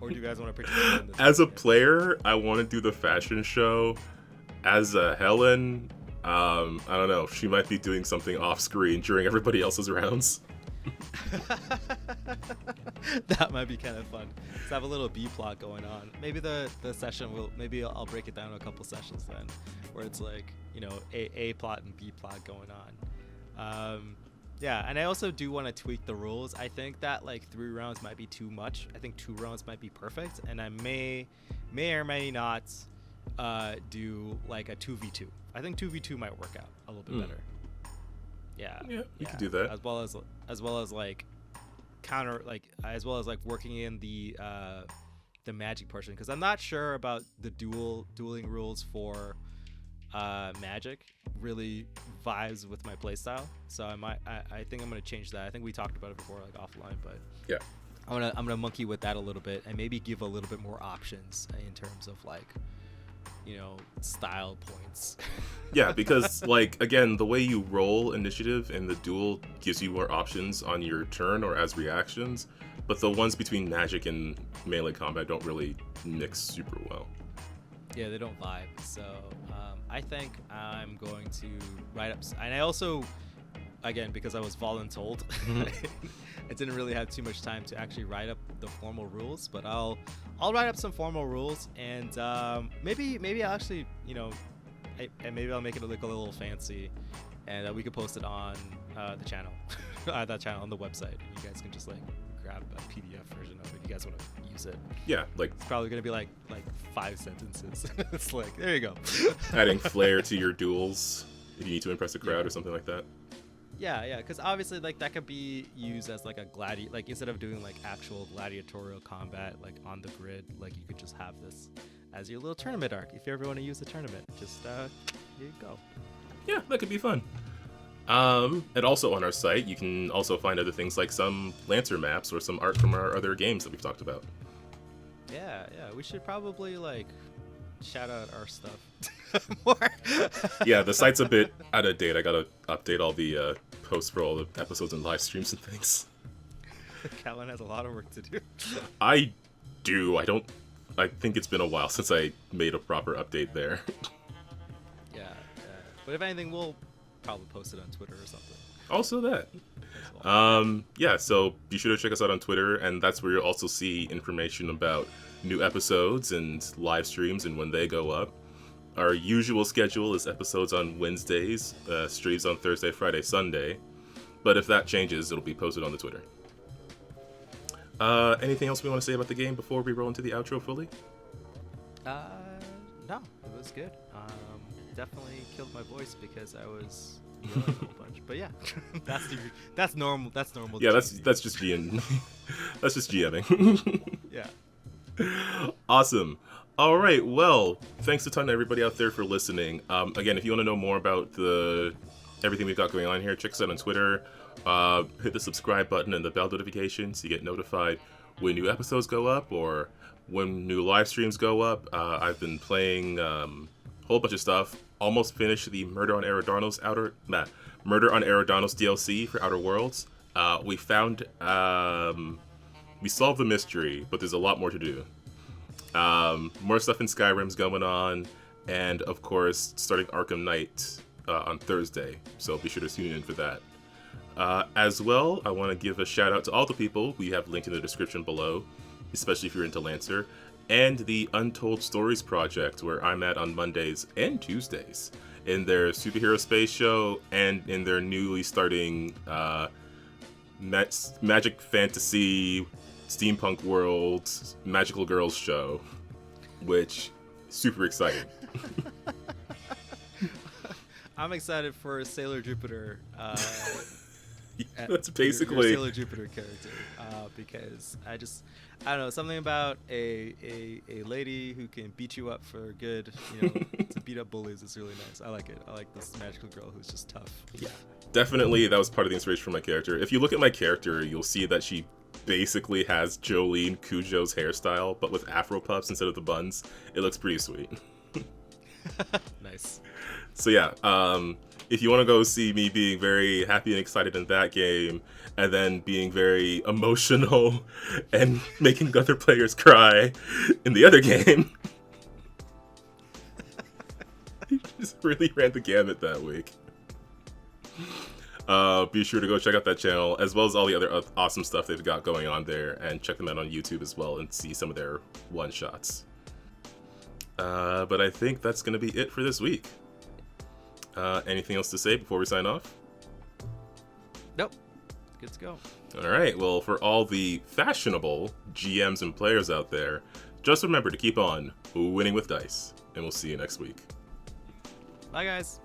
or do you guys want to participate in this? As a player, I want to do the fashion show. As a Helen, I don't know. She might be doing something off screen during everybody else's rounds. That might be kind of fun. Let's have a little B plot going on. Maybe the session will. Maybe I'll break it down to a couple sessions then, where it's like, you know, A plot and B plot going on. Yeah, and I also do want to tweak the rules. I think that like 3 rounds might be too much. I think 2 rounds might be perfect, and I may or may not do like a 2v2. I think 2v2 might work out a little bit better. Yeah, you could do that. As well as like counter, like as well as like working in the magic portion, because I'm not sure about the dueling rules for magic really vibes with my playstyle. So I think I'm gonna change that. I think we talked about it before, like offline, but yeah, I'm gonna monkey with that a little bit and maybe give a little bit more options in terms of like, you know, style points. Yeah, because like again, the way you roll initiative in the duel gives you more options on your turn or as reactions, but the ones between magic and melee combat don't really mix super well. Yeah, they don't vibe. So I think I'm going to write up, and I also, again, because I was voluntold, I didn't really have too much time to actually write up the formal rules, but I'll write up some formal rules, and maybe I'll actually, you know, maybe I'll make it look a little fancy, and we could post it on the channel, that channel on the website, and you guys can just like grab a PDF version of it if you guys want to use it. Yeah, like it's probably gonna be like 5 sentences. It's like, there you go. Adding flair to your duels if you need to impress a crowd or something like that. Yeah, because obviously like that could be used as like a like instead of doing like actual gladiatorial combat like on the grid, like you could just have this as your little tournament arc. If you ever want to use the tournament, just here you go. Yeah, that could be fun. And also on our site, you can also find other things like some Lancer maps or some art from our other games that we've talked about. Yeah, we should probably like shout out our stuff more. Yeah, the site's a bit out of date. I gotta update all the posts for all the episodes and live streams and things. Calvin has a lot of work to do. I do. I think it's been a while since I made a proper update there. Yeah. But if anything, we'll probably post it on Twitter or something. Also that. Yeah, so be sure to check us out on Twitter, and that's where you'll also see information about new episodes and live streams and when they go up. Our usual schedule is episodes on Wednesdays, streams on Thursday, Friday, Sunday. But if that changes, it'll be posted on the Twitter. Anything else we want to say about the game before we roll into the outro fully? No, it was good. Definitely killed my voice because I was yelling a whole bunch. But yeah, that's normal. That's normal. Yeah, that's just GM. That's just GMing. Yeah. Awesome. All right. Well, thanks a ton to everybody out there for listening. Again, if you want to know more about everything we've got going on here, check us out on Twitter. Hit the subscribe button and the bell notification so you get notified when new episodes go up or when new live streams go up. I've been playing a whole bunch of stuff. Almost finished the Murder on Eridanos DLC for Outer Worlds. We solved the mystery, but there's a lot more to do. More stuff in Skyrim's going on, and of course, starting Arkham Knight on Thursday. So be sure to tune in for that. As well, I want to give a shout out to all the people we have linked in the description below, especially if you're into Lancer, and the Untold Stories Project, where I'm at on Mondays and Tuesdays, in their superhero space show and in their newly starting magic fantasy steampunk world magical girls show, which super exciting. I'm excited for Sailor Jupiter. That's basically your Sailor Jupiter character, because I don't know, something about a lady who can beat you up for good, to beat up bullies is really nice. I like it. I like this magical girl who's just tough. Yeah, definitely that was part of the inspiration for my character. If you look at my character, you'll see that she basically has Jolene Cujo's hairstyle, but with afro puffs instead of the buns. It looks pretty sweet. Nice. So yeah, if you want to go see me being very happy and excited in that game, and then being very emotional and making other players cry in the other game, just really ran the gamut that week. Be sure to go check out that channel, as well as all the other awesome stuff they've got going on there, and check them out on YouTube as well and see some of their one-shots. But I think that's going to be it for this week. Anything else to say before we sign off? Nope. Good to go. Alright, well, for all the fashionable GMs and players out there, just remember to keep on winning with dice, and we'll see you next week. Bye, guys.